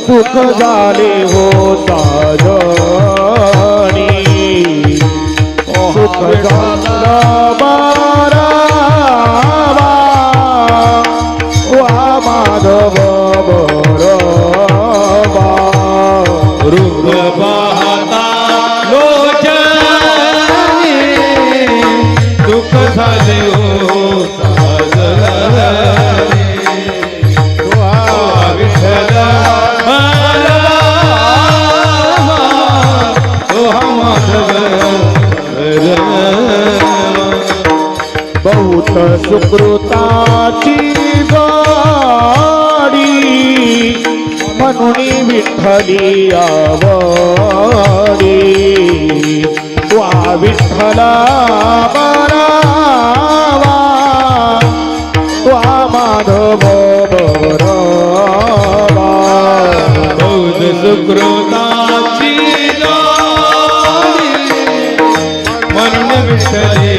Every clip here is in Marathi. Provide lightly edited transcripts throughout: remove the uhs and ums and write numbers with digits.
सुख झाले हो साजणी सुख झाला बारावा वा माधव बरोबा रूप पाहता लोचनी दुःख झाले हो साजणी वा विठ्ठल बहुत सुकृताची गाडी म्हणून विठ्ठली आवडी वा विठ्ठला बरावा वा माधव बरावा बहुत सुकृताची गाडी म्हणून विठ्ठली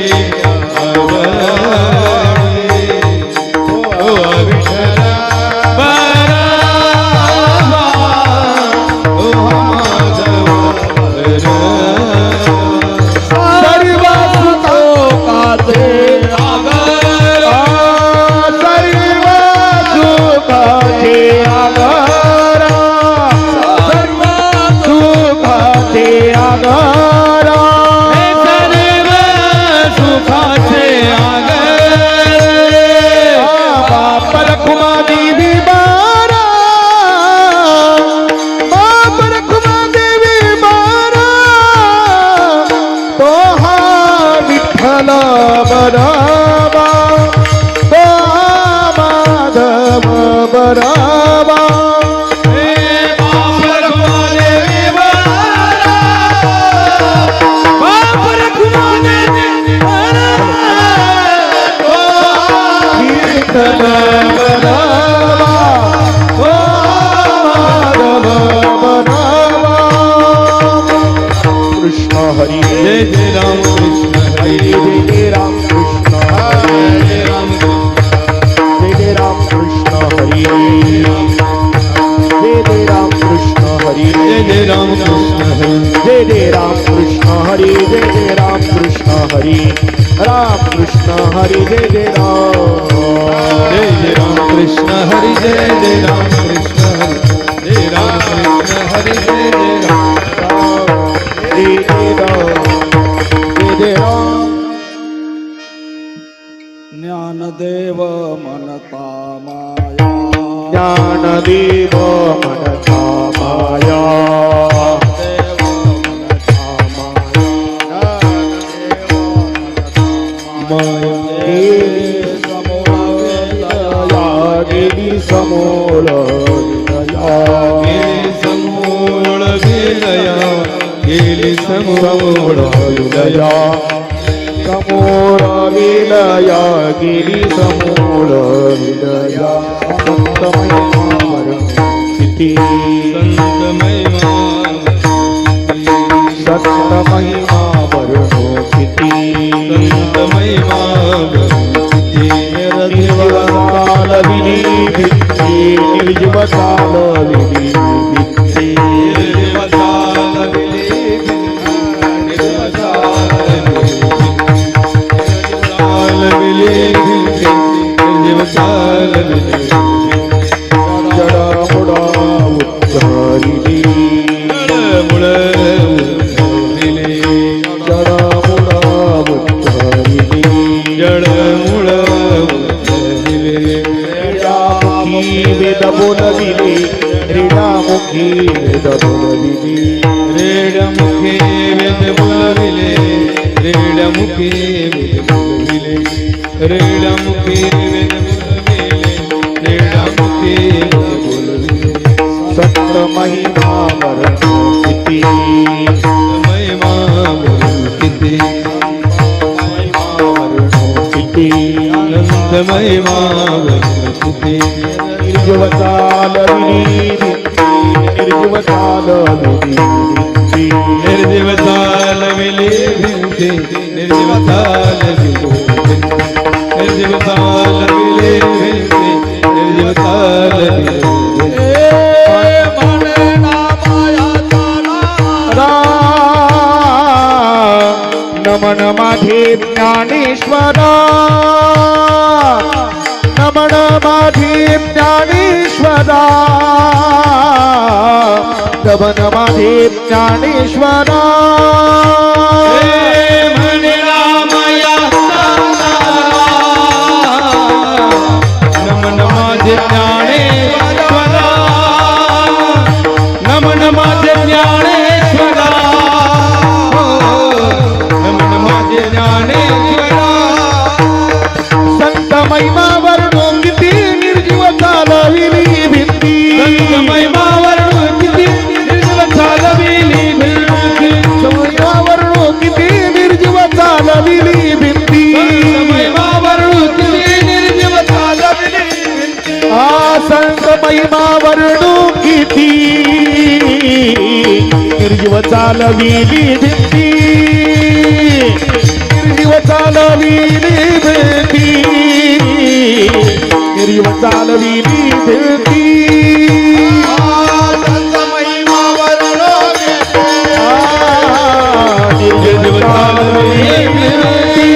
बरावा तो माधव बरावा हे बापर कुमादेवी बरावा बापर कुमादेवी बरावा कीर्तन बरावा तो माधव बरावा कृष्ण हरी जय जय राम कृष्ण हरी जय राम कृष्ण जय राम जय राम कृष्ण हरी जय राम कृष्ण हरी जय राम कृष्ण हरी जय राम कृष्ण हरी जय राम कृष्ण हरी राम कृष्ण हरी जय राम कृष्ण हरी जय राम कृष्ण हरी जय राम कृष्ण हरी जय राम ज्ञानदेव मनता माया ज्ञानदेव मनता माया गेली समोर विलया गेली समूळ विलया समोर विलया गेली समोर विलया संत महिमा किती संत महिमा संत महिमा वरणो किती संत महिमा निर्जीवतालविनी भित्ती निर्जीवतालविनी भित्ती जडमुडा उद्धरिली जडमुडा उद्धरिली वेद बोलविले रेडामुखी वेद बोलविले रेडमुखी वेद बोलविले रेडमुखी वेद बोलविले रेडमुखी वेद बोलविले रेडमुखी वेद बोलविले सत्र महिमा वरणो किती महिमा किती महिमा वरणो किती अनंत महिमा किती निर्जीवतालविनी निर्जीवतालविनी निर्जीवतालविनी निर्जीवतालविनी निर्जीवतालविनी नमन माझे ज्ञानेश्वरा नमन माझे ज्ञानेश्वरा नमन माझे ज्ञानेश्वरा म्हणे रामया नमन माझे ज्ञानेश्वरा नमन माझे ज्ञानेश्वरा नमन माझे ज्ञानेश्वरा संत महिमा वर्णो किती निर्जीव चालविली भिंती संत महिमा वर्णो किती निर्जीव चालविली भिंती महिमा वर्णो किती निर्जीव चालविली भिंती महिमा वर्णो किती निर्जीव चालविली भिंती संत महिमा वर्णो किती निर्जीव चालविली भिंती निर्जीव चालविली भिंती निर्जीव चालविली भिंती संत महिमा वर्णो निर्जीव चालविली भिंती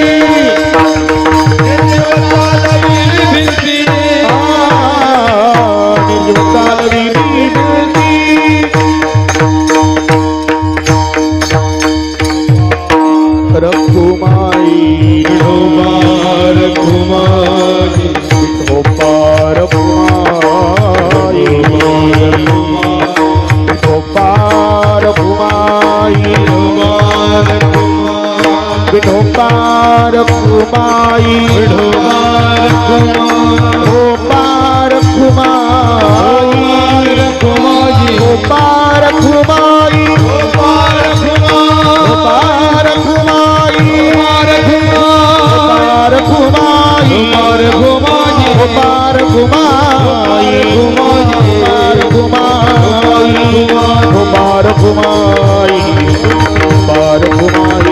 निर्जीव चालविली भिंती निर्जीव चालविली भिंती रघुमाई ढोबार कुमारी गोपार कुमाई गोपार कुमाई ढोबार कुमारी विठोपार कुमाई ढोबार कुमारी गोपार कुमाई गोपार गोपार कुमाई गोपार कुमाई गोपार कुमारी गोपार कुमाई गोपार कुमाई गोपार कुमाई गोपार कुमाई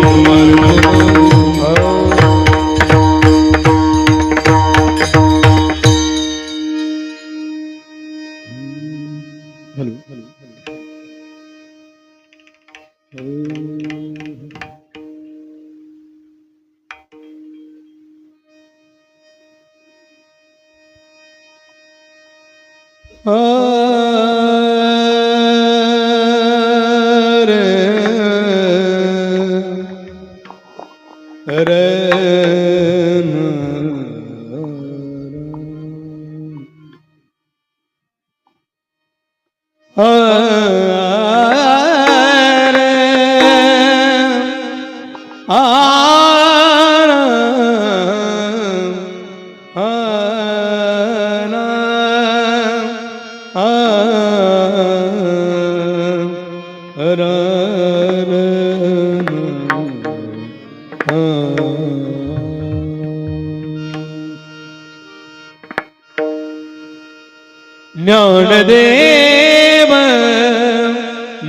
ज्ञानदेव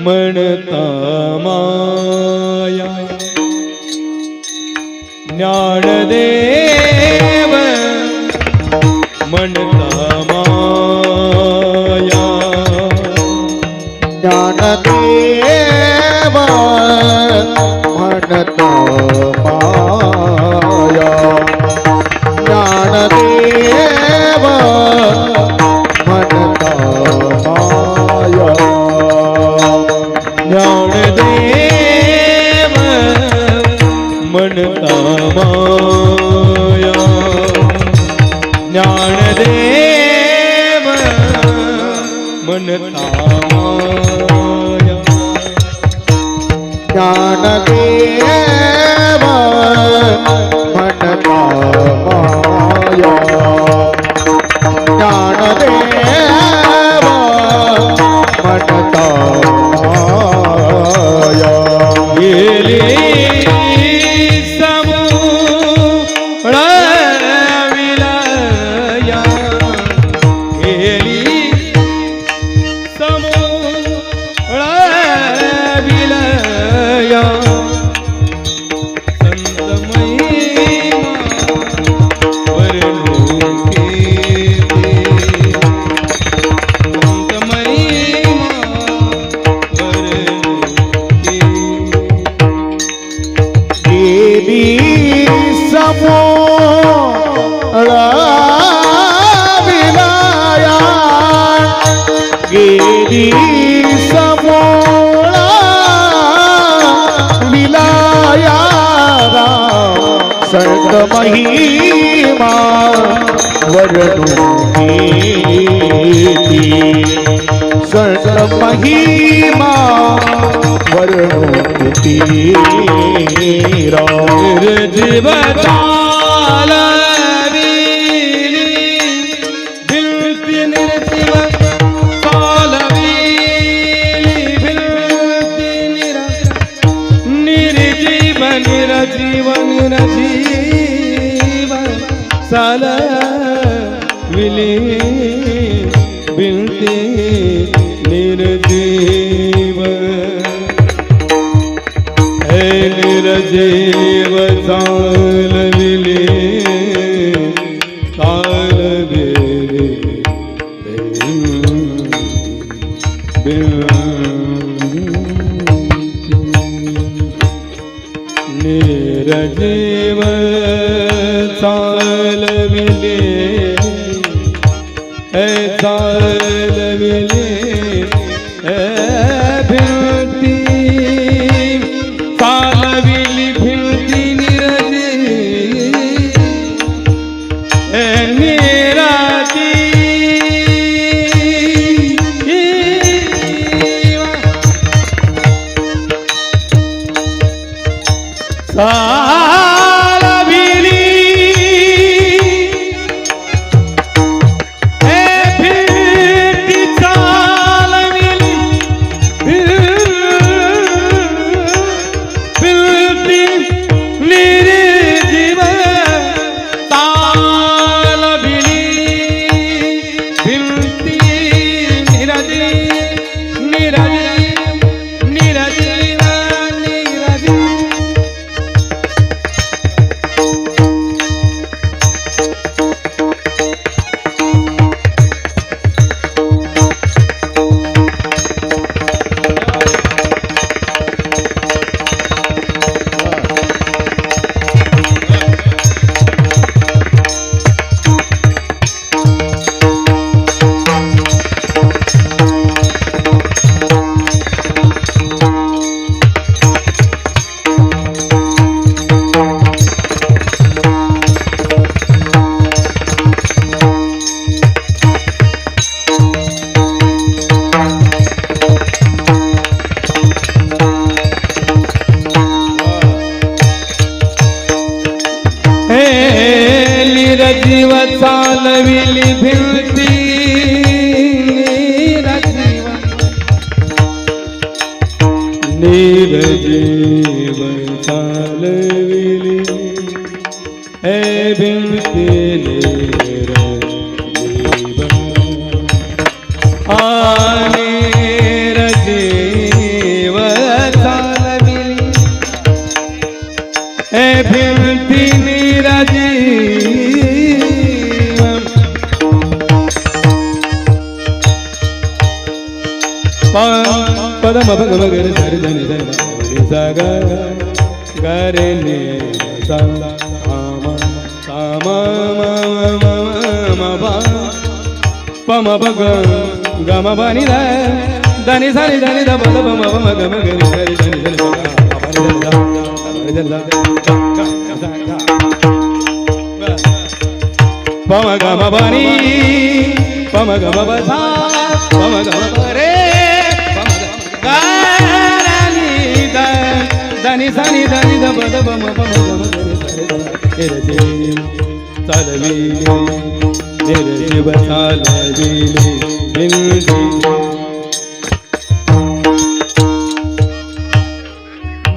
म्हणता माया ज्ञानदेव म्हणता माया ज्ञानदेव म्हणता माया ज्ञानदेव म्हणता माया ज्ञानदेव म्हणता माया ज्ञानदेव म्हणता माया ज्ञानदेव म्हणता माया ज्ञानदेव म्हणता माया गेली समूळ विलया गेली समूळ विलया संत महिमा महिमा वर्णो किती संत महिमा वर्णो किती निर्जीव चालविली भिलती निर्जीव चालविली भिलती निर्जीव निर्जीव निर्जीव चालविली भिलती निर्जीव निर्जीव चालविली चालविली निर्जीव चालविली चालविली भिलती चालविली भिलती निर्जीव चालविली भिलती निर्जीव चालविली भिलती निर्जीव निर्जीव चालविली भिलती निर्जीव पदम भग गरे सरि धनि धनि सा ग गरे ने सा म म म पम भग ग म ब नि धनि सरि धनि ध पद पम ग म गरे सरि धनि धनि पम ग म ब नि पम ग म ब सा पम ग म ब रे धनि सनि धनि ध पद पम पम ग म गरे सरि चालविली निर्जीव चालविली भिलती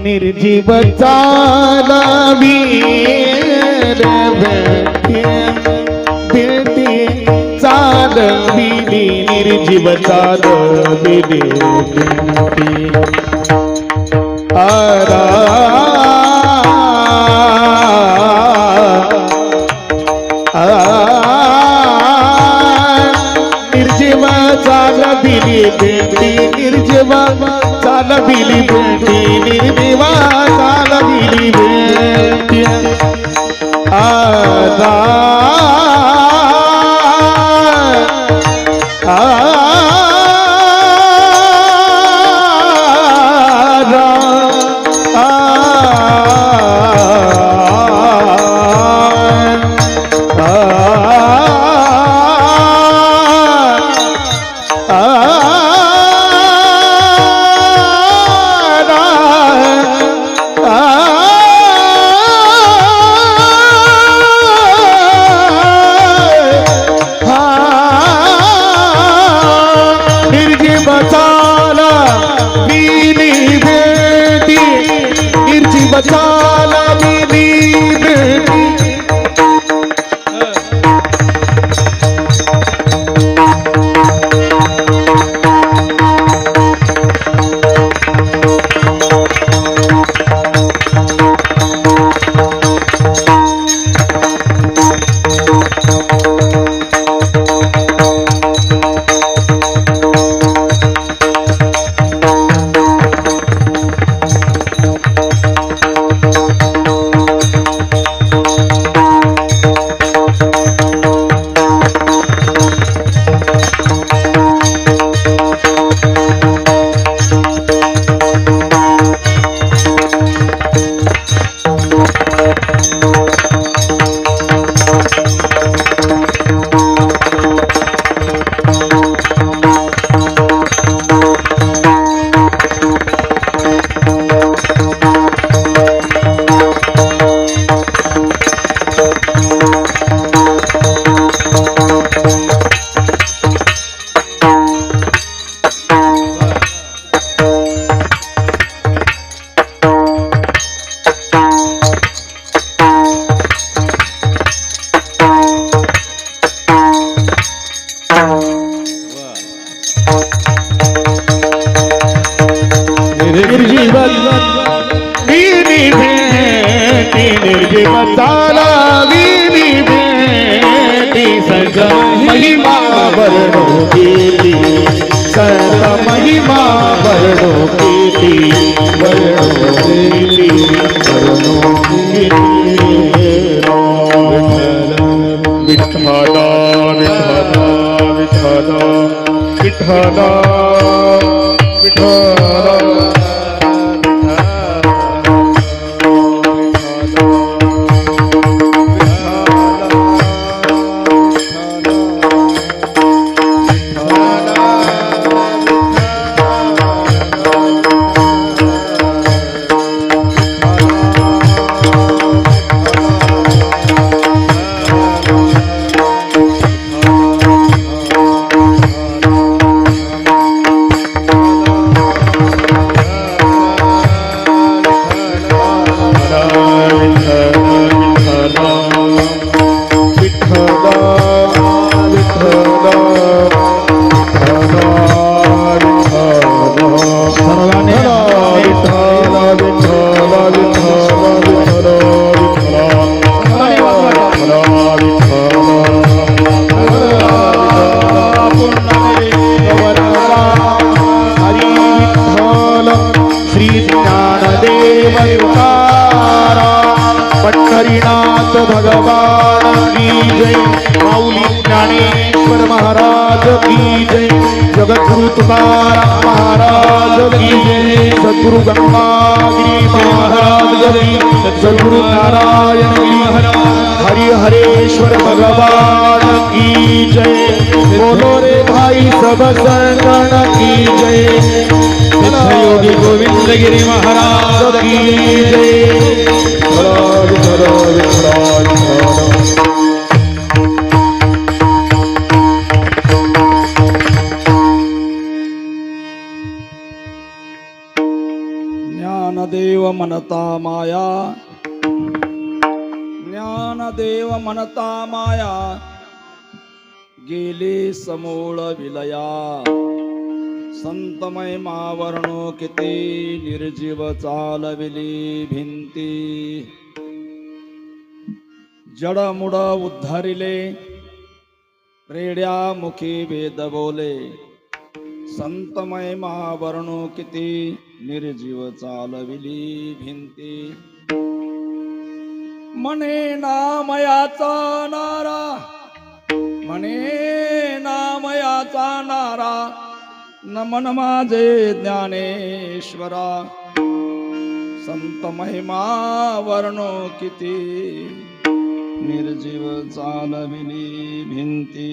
निर्जीव चालविली भिलती चालविली निर्जीव चालविली भिलती आरा निर्जीव चालविली भिलती निर्जीव चालविली भिलती निर्जीव चालविली भिलती आरा महिमा वर्णो कीर्ती संत महिमा वर्णो कीर्ती वर्णो कीर्ती वर्णो कीर्ती विठ्ठला विठ्ठला विठ्ठला विठ्ठला विठ्ठला पंढरीनाथ भगवान की जय माऊली ज्ञानेश्वर महाराज की जय जगद्गुरु तुकाराम महाराज की जय सद्गुरु गंगागिरी महाराज की सद्गुरु नारायण महाराज हरि हरेश्वर भगवान की जय बोलो रे भाई सब संगण की जय योगी गोविंद गिरी महाराज की जय ज्ञानदेव मनता माया ज्ञानदेव मनता माया गेले समूळ विलया संतमय मावर्णो किती निर्जीव चालविली भिंती जडमुड उद्धारिले रेड्या मुखी वेद बोले संतमय मावर्णो किती निर्जीव चालविली भिंती मने नामयाचा नारा मने नामयाचा नारा नमन माझे ज्ञानेश्वरा संत महिमा वर्णो किती निर्जीव चालविली भिंती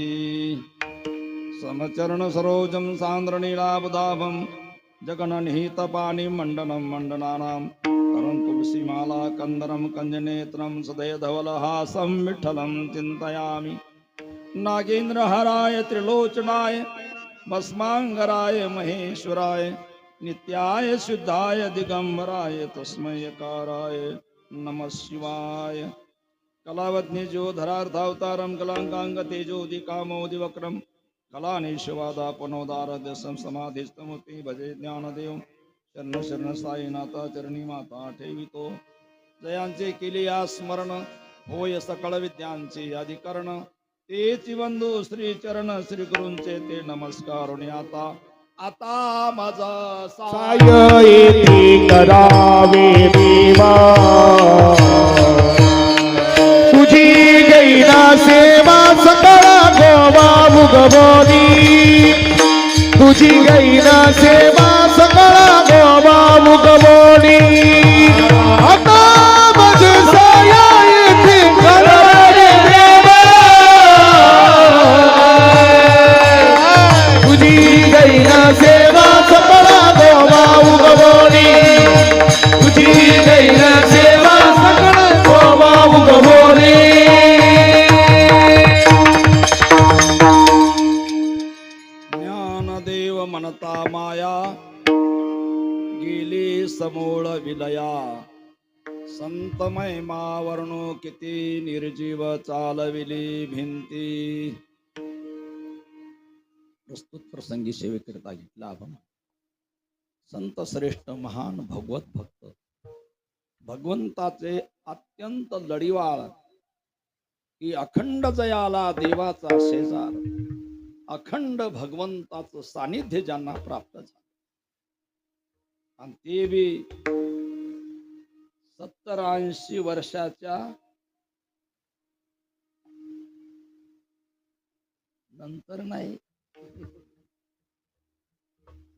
समचरण सरोजम सांद्र नीलाबुदाभम जगननिहित पाणी मंडनम मंडनानां तरुण तुलसी माला कंदरम कंजनेत्रम सदय धवलहासं विठ्ठलं चिंतयामि नागेंद्र हराय त्रिलोचनाय भस्मांगराय महेश्वराय नित्याय शुद्धाय दिगंबराय तस्मयकाराय नमः शिवाय कलावज्ञ जो धरार्थावतारम कलांकांग तेजोदिकामोदि वक्रम कलानिशवादापनोदारदसं समाधिस्तमुति भजे ज्ञानदेव शरण शरण साईनाथा चरणी माता ठेवितो जयांचे केले या स्मरण होय सकळ विद्यांचे अधिकरण तेची बंधू श्री चरण श्री गुरूंचे ते नमस्कार आता आता माझा साय येथे करावे देवा तुझी गैना सेवा सकळा गोवा मुगबोनी तुझी गैना सेवा सकळा गोवा मुगबोनी आता माझे साया येथे करावे देवा तुझी गैना सेवा सकळा गोवा मुगबोनी तुझी गैना सेवा सकळा गोवा मुगबोनी ज्ञानदेव मनता माया गेली समूळ विलया संतमय मावर्णो किती निर्जीव चालविली भिंती प्रस्तुत प्रसंगी सेवेकरिता घेतला आपण संत श्रेष्ठ महान भगवत भक्त भगवंताचे अत्यंत लढीवाळ की अखंड जयाला देवाचा शेजार, अखंड भगवंताचं सानिध्य ज्यांना प्राप्त झालं आणि ते बी 70-80 वर्षाच्या नंतर नाही,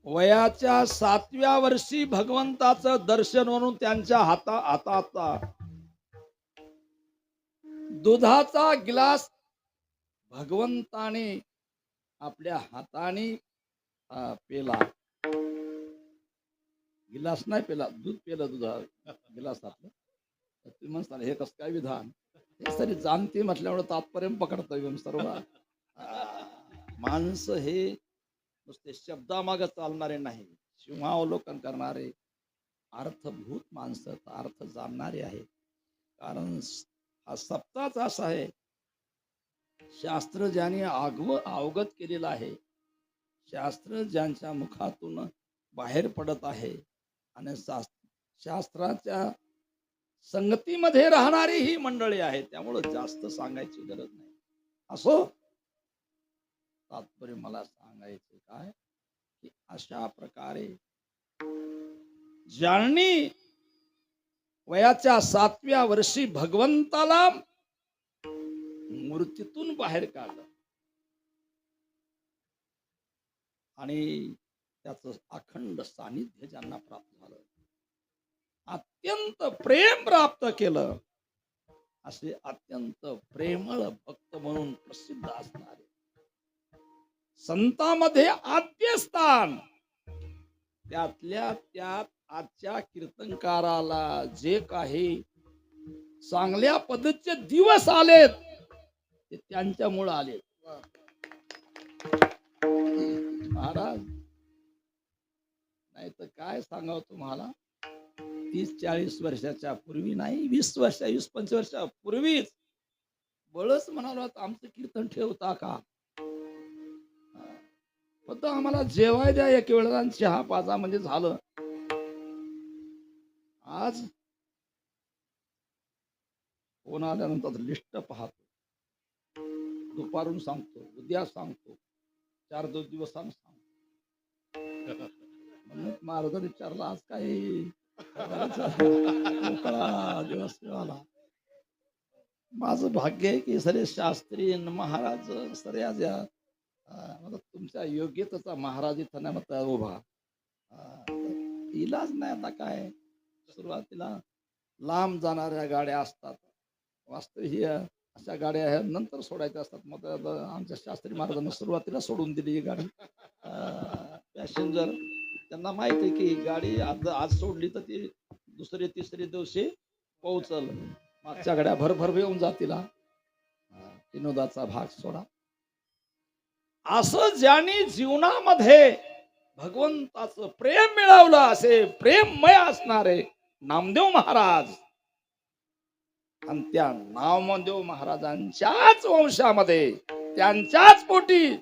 वयाच्या 7व्या वर्षी भगवंताचं दर्शन म्हणून त्यांच्या हाताचा दुधाचा गिलास भगवंताने आपल्या हाताने पेला. गिलास नाही पेला, दूध पेलं दुधा गिलासातलं. तुम्ही म्हणता हे कसं काय विधान, हे सरी जाणते म्हटल्यामुळे तात्पर्य पकडतं सर्व. माणसं हे नुसते शब्दामागे चालणारे नाही, शिवावलोकन करणारे अर्थभूत माणसं, अर्थ जाणणारे आहे. कारण हा सप्ताहच असा आहे, शास्त्र ज्याने अवगत केलेलं आहे, शास्त्र ज्यांच्या मुखातून बाहेर पडत आहे आणि शास्त्राच्या संगतीमध्ये राहणारी ही मंडळी आहे, त्यामुळे जास्त सांगायची गरज नाही. असो, तात्पर्य मला सांगायचं काय की अशा प्रकारे ज्यांनी वयाच्या 7व्या वर्षी भगवंताला मूर्तीतून बाहेर काढलं आणि त्याचं अखंड सानिध्य ज्यांना प्राप्त झालं, अत्यंत प्रेम प्राप्त केलं, असे अत्यंत प्रेमळ भक्त म्हणून प्रसिद्ध असणारे संतांमध्ये आद्य स्थान, त्यातल्या त्यात आजच्या कीर्तनकाराला जे काही चांगल्या पद्धतीचे दिवस आलेत ते त्यांच्यामुळे आलेत. महाराज, नाही तर काय सांगावं तुम्हाला, 30-40 वर्षाच्या पूर्वी नाही, 20-25 वर्षापूर्वीच बळच म्हणालो आमचं कीर्तन ठेवता का, फक्त आम्हाला जेवाय द्या एक वेळेला, चहा पाजा म्हणजे झालं. आज फोन आल्यानंतर लिस्ट पाहतो, दुपारून सांगतो, उद्या सांगतो, 4-2 दिवसांनी सांगतो. म्हणून महाराजांनी विचारला आज काही दिवस आला. माझं भाग्य आहे की सरे शास्त्री महाराज सऱ्या तुमच्या योग्यतेचा महाराज इथं नाही म्हणता उभा. इलाज नाही. आता काय, सुरुवातीला लांब जाणाऱ्या गाड्या असतात, वास्तव ही अशा गाड्या आहेत नंतर सोडायच्या असतात. मग आमच्या शास्त्री महाराजांना सुरुवातीला सोडून दिली ही गाडी. पॅसेंजर त्यांना माहित आहे की गाडी आज सोडली तर ती 2-3 दिवशी पोहोचल, मागच्या गाड्या भरभर येऊन जातील. विनोदाचा भाग सोडा. असं ज्यांनी जीवनामध्ये भगवंताचं प्रेम मिळवलं, असे प्रेममय असणारे नामदेव महाराज, आणि त्या नामदेव महाराजांच्याच वंशामध्ये त्यांच्याच पोटी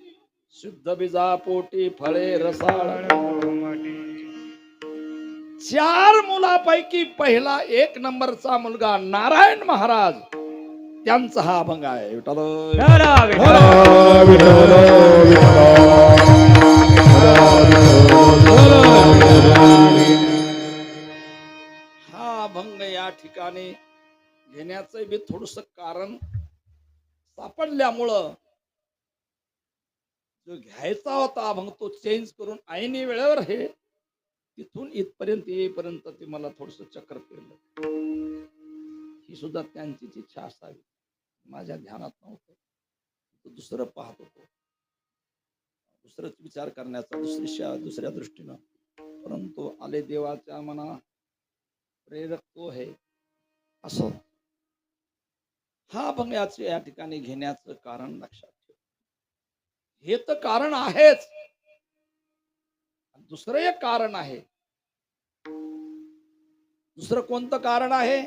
शुद्ध बीजा पोटी फळे रसाळ 4 मुलापैकी पहिला 1 नंबरचा मुलगा नारायण महाराज, त्यांचा हा अभंग आहे. हा अभंग या ठिकाणी घेण्याचं बी थोडस कारण सापडल्यामुळं जो घ्यायचा होता अभंग तो चेंज करून ऐनी वेळेवर हे तिथून इथपर्यंत येईपर्यंत ते मला थोडस चक्र फिरलं. ही सुद्धा त्यांचीच इच्छा असावी, माझ्या ध्यानात नव्हतं. दुसरं पाहत होतो, दुसरंच विचार करण्याचा दुसऱ्या दृष्टीनं. परंतु आले देवाच्या मना प्रेरक तो आहे. असं हा अभंग या ठिकाणी घेण्याचं कारण लक्षात ठेव. हे तर कारण आहेच, दुसरं एक कारण आहे. दुसरं कोणतं कारण आहे?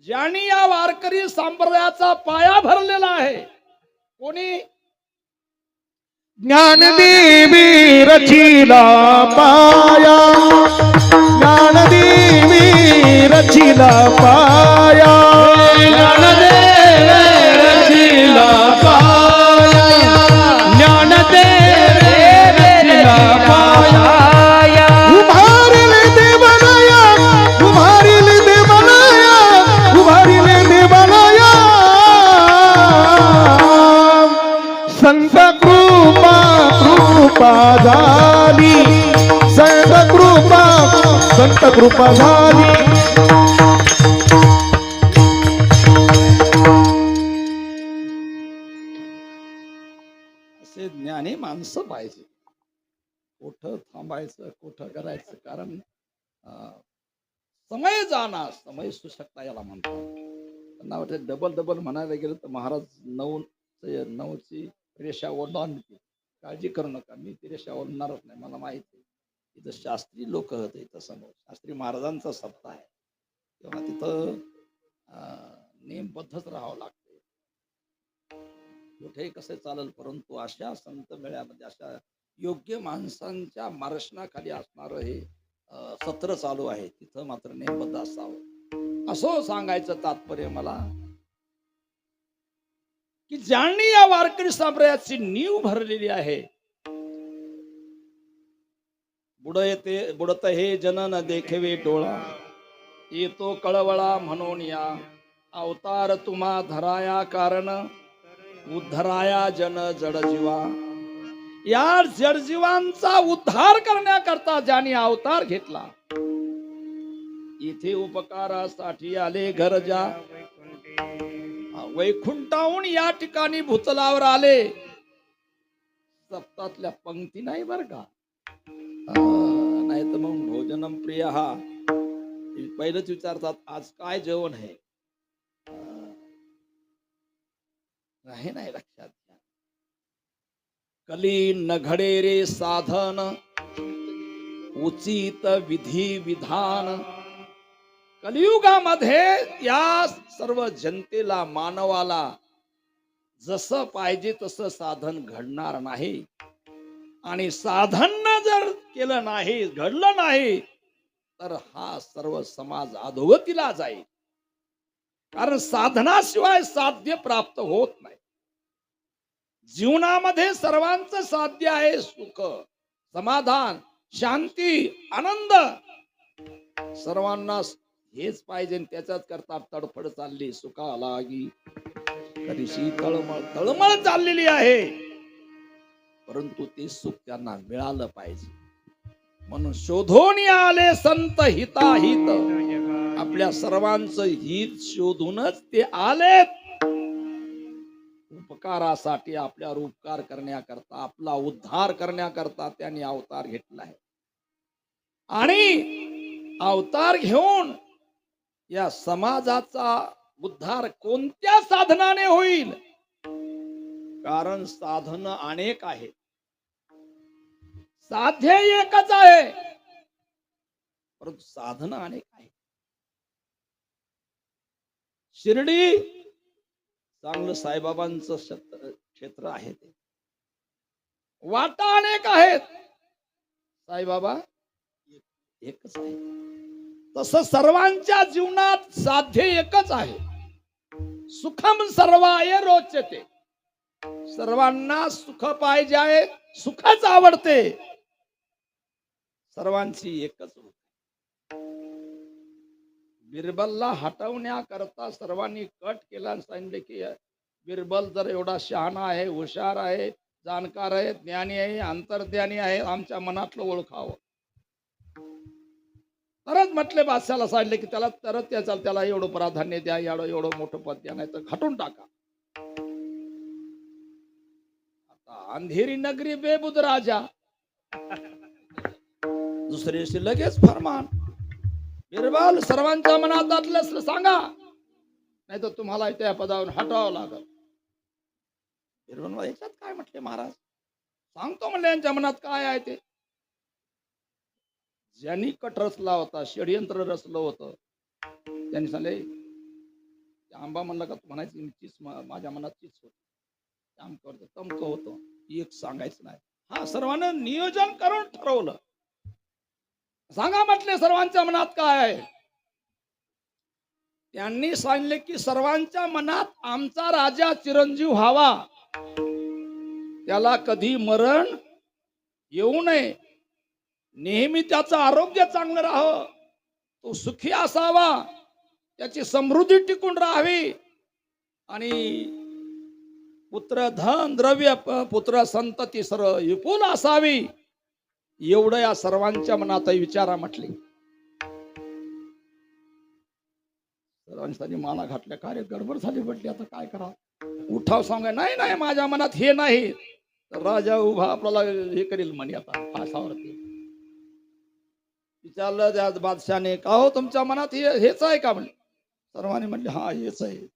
ज्यांनी या वारकरी संप्रदायाचा पाया भरलेला आहे. कोणी? ज्ञानदेवी रचिला पाया, ज्ञानदेवी रचिला पाया, ज्ञानदेवी संत कृपा कृपा झाली, संत कृपा झाली. असे ज्ञानी माणसं पाहिजे. कुठं थांबायचं, कुठं करायचं, कारण समय जाणार, समय सुशक्ता याला म्हणतात. त्यांना वाटतं डबल म्हणायला गेलं तर महाराज नऊची रेषा ओढणार. काळजी करू नका, मी ती रेषा ओढणारच नाही. मला माहिती आहे इथं शास्त्री लोक होते, इथं समोर शास्त्री महाराजांचा सत्ता आहे, तेव्हा तिथं नेमबद्धच राहावं लागते. कुठेही कसे चालेल, परंतु अशा संत मेळ्यामध्ये अशा योग्य माणसांच्या मार्गदर्शनाखाली असणारं हे सत्र चालू आहे, तिथं मात्र नेमबद्ध असावं असं सांगायचं तात्पर्य मला. की ज्यांनी या वारकरी संप्रदायाची नीव भरलेली आहे. बुडत हे जनन देखवे डोळा, येतो कळवळा म्हणून या. अवतार तुम्हा धराया कारण, उद्धराया जन जड जीवा. या जडजीवांचा उद्धार करण्याकरता ज्यांनी अवतार घेतला. इथे उपकारासाठी आले गरजा, वैकुंठाहून या ठिकाणी भूतलावर आले. सप्तातल्या पंक्ती नाही बर का, नाही तर मग भोजनम प्रिय हा पहिलंच विचारतात आज काय जेवण आहे. नाही लक्षात घ्या. कली न घडे रे साधन, उचित विधी विधान. कलियुगामध्ये या सर्व जनतेला, मानवाला जसं पाहिजे तसं साधन घडणार नाही. आणि साधन जर केलं नाही, घडलं नाही, तर हा सर्व समाज अधोगतीला जाईल. कारण साधनाशिवाय साध्य प्राप्त होत नाही. जीवनामध्ये सर्वांचं साध्य आहे सुख, समाधान, शांती, आनंद. सर्वांना हेच पाहिजे, त्याच्याच करता तडफड चालली सुखा लागी. कधीशी तळमळ चाललेली आहे, परंतु ते सुख त्यांना मिळालं पाहिजे. म्हणून शोधून आले संत हिताहित. आपल्या सर्वांचं हित शोधूनच ते आलेत. उपकारासाठी, आपल्यावर उपकार करण्याकरता, आपला उद्धार करण्याकरता त्यांनी अवतार घेतला आहे. आणि अवतार घेऊन या समाजाचा उद्धार कोणत्या साधनाने होईल? कारण साधन अनेक आहेत, साध्य एकच आहे, परंतु साधन अनेक आहेत. शिर्डी चांगलं साईबाबांचं क्षेत्र आहे, ते वाटा अनेक आहेत, साईबाबा एकच आहे. तसं सर्वांच्या जीवनात साध्य एकच आहे. सुखम सर्वाय रोचते. सर्वांना सुख पाहिजे आहे, सुखच आवडते. सर्वांची एकच होती. बिरबलला हटवण्याकरता सर्वांनी कट केला आणि सांगितले की बिरबल जर एवढा शहाणा आहे, हुशार आहे, जाणकार आहे, ज्ञानी आहे, अंतर्ज्ञानी आहे, आमच्या मनातलं ओळखावं. तरच म्हटले बादशाला सांगितले की त्याला तरच त्याला एवढं प्राधान्य द्या, एवढं मोठं पद द्या, नाही तर हटून टाका. आता अंधेरी नगरी बेबुद राजा, दुसऱ्या दिवशी लगेच फरमान. बिरबल सर्वांच्या मनात असलं सांगा, नाही तर तुम्हाला त्या पदावर हटावं लागल. बिरबल याच्यात काय म्हटले महाराज, सांगतो म्हणले यांच्या मनात काय आहे ते. ज्यांनी कट रचला होता, षडयंत्र रचलं होतं, त्यांनी सांगले आंबा म्हणला का, तू म्हणायची चीच माझ्या मनात चीच होत, आमकं तमक होतं, एक सांगायचं नाही. हा सर्वांना नियोजन करून ठरवलं. सांगा म्हटले सर्वांच्या मनात काय आहे. त्यांनी सांगितले की सर्वांच्या मनात आमचा राजा चिरंजीव व्हावा, त्याला कधी मरण येऊ नये, नेहमी त्याचं आरोग्य चांगलं राहावं, तो सुखी असावा, त्याची समृद्धी टिकून राहावी, आणि पुत्र धन द्रव्य पुत्र संतती सर्व विपुल असावी एवढं या सर्वांच्या मनात विचारा म्हटले. सर्वांनी माना घातल्या, कार्य गडबड झाली म्हटली, आता काय करा. उठाव सांगाय, नाही नाही माझ्या मनात हे नाही. तर राजा उभा आपल्याला हे करील म्हणे आता फासावरती. विचारलं त्या बादशाने, का हो तुमच्या मनात हेच आहे का म्हणले. सर्वांनी म्हटले हा हेच आहे.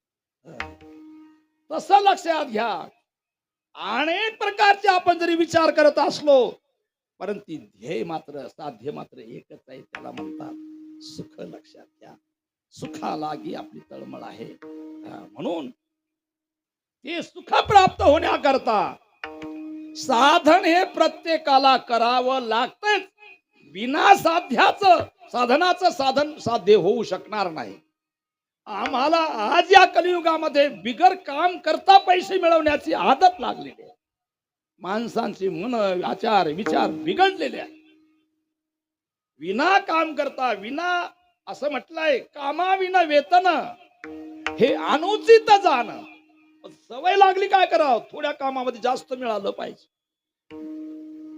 तसं लक्षात घ्या, अनेक प्रकारचे आपण जरी विचार करत असलो परंतु ध्येय मात्र साध्य मात्र एकच आहे, त्याला म्हणतात सुख. लक्षात घ्या, सुखालागी आपली तळमळ आहे. म्हणून ते सुख प्राप्त होण्याकरता साधन हे प्रत्येकाला करावं लागतंच. विना साधनाचं साधन साध्य होऊ शकणार नाही. आम्हाला आज या कलियुगामध्ये बिगर काम करता पैसे मिळवण्याची आदत लागलेली आहे. माणसांची मन आचार विचार बिघडलेले आहे. विना काम करता, विना असं म्हटलंय कामाविना वेतन हे अनुचित जाणं. सवय लागली काय करावं, थोड्या कामामध्ये जास्त मिळालं पाहिजे,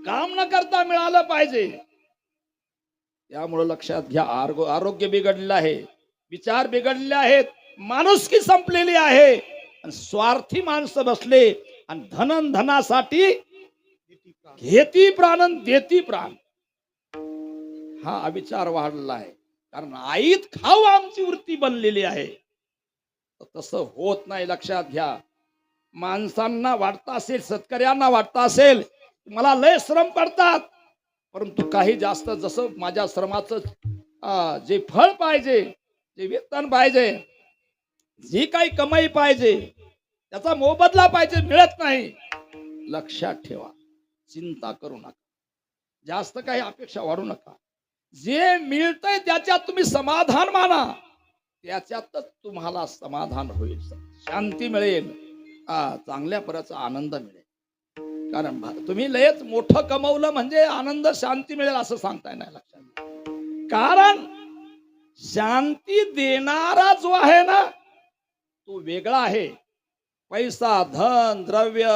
काम न करता मिळालं पाहिजे. त्यामुळे लक्षात घ्या, आरोग्य बिघडलेलं आहे, विचार बिघडले आहेत, माणुसकी संपलेली आहे. आणि स्वार्थी माणसं बसले आणि धनासाठी घेती प्राण देती प्राण, हा अविचार वाढलेला आहे. कारण आईत खाऊ आमची वृत्ती बनलेली आहे. तसं होत नाही. लक्षात घ्या, माणसांना वाटतं असेल, शेतकऱ्यांना वाटतं असेल मला लय श्रम पडतात, परंतु काही जास्त जसं माझ्या श्रमाचं जे फळ पाहिजे, जे वेतन पाहिजे, जी काही कमाई पाहिजे, त्याचा मोबदला पाहिजे, मिळत नाही. लक्षात ठेवा, चिंता करू नका, जास्त काही अपेक्षा वाढू नका. जे मिळतंय त्याच्यात तुम्ही समाधान माना, त्याच्यातच तुम्हाला समाधान होईल, शांती मिळेल, चांगल्या पराचा आनंद मिळेल. कारण तुम्ही लयच मोठं कमवलं म्हणजे आनंद शांती मिळेल असं सांगताय नाही. लक्षात, कारण शांती देणारा जो आहे ना तो वेगळा आहे. पैसा धन द्रव्य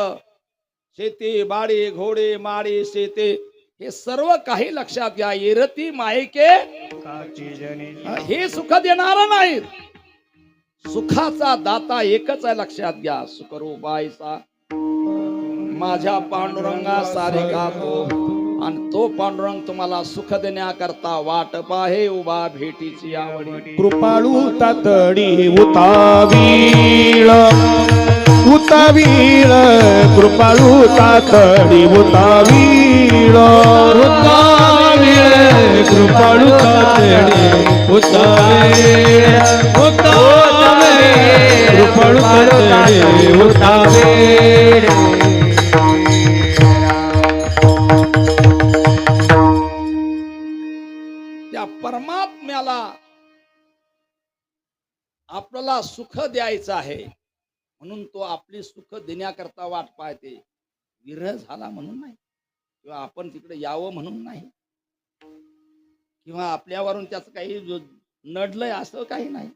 शेती बाडी घोडे माडी शेते हे सर्व काही लक्षात घ्या, येरती मायके हे सुख देणारा नाही. सुखाचा दाता एकच आहे, लक्षात घ्या. सुखरूपायचा माझ्या पांडुरंगा सारिका तो, आणि तो पांडुरंग तुम्हाला सुख देण्याकरता वाट पाहे उभा भेटीची आवडी. कृपाळू तातडी उतावीळ उतावीळ, कृपाळू तातडी उतावीळ उतावीळ, कृपाळू तातडी उतावीळ, कृपाळू तातडी उतावीळ. त्या परमात्म्याला आपल्याला सुख द्यायचं आहे म्हणून तो आपली सुख देण्याकरता वाट पाहते. विरह झाला म्हणून नाही, किंवा आपण तिकडे यावं म्हणून नाही, किंवा आपल्यावरून त्याचं काही नडलंय असं काही नाही.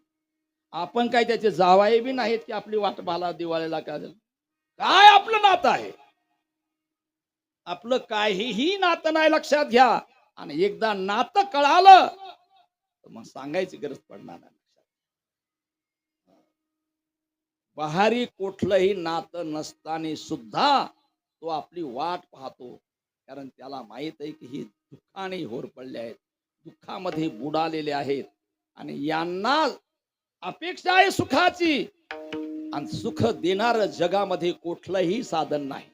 आपण काही त्याचे जावाई बी नाहीत की आपली वाट पाहला दिवाळीला काय आपलं नातं आहे. आपलं काहीही नातं नाही, लक्षात घ्या. आणि एकदा नातं कळालं तर मग सांगायची गरज पडणार नाही. बाहेरी कुठलंही नातं नसताना सुद्धा तो आपली वाट पाहतो, कारण त्याला माहित आहे की ही दुःखाने होर पडले आहेत, दुःखामध्ये बुडालेले आहेत, आणि यांना अपेक्षा आहे सुखाची. आणि सुख देणारं जगामध्ये कुठलंही साधन नाही,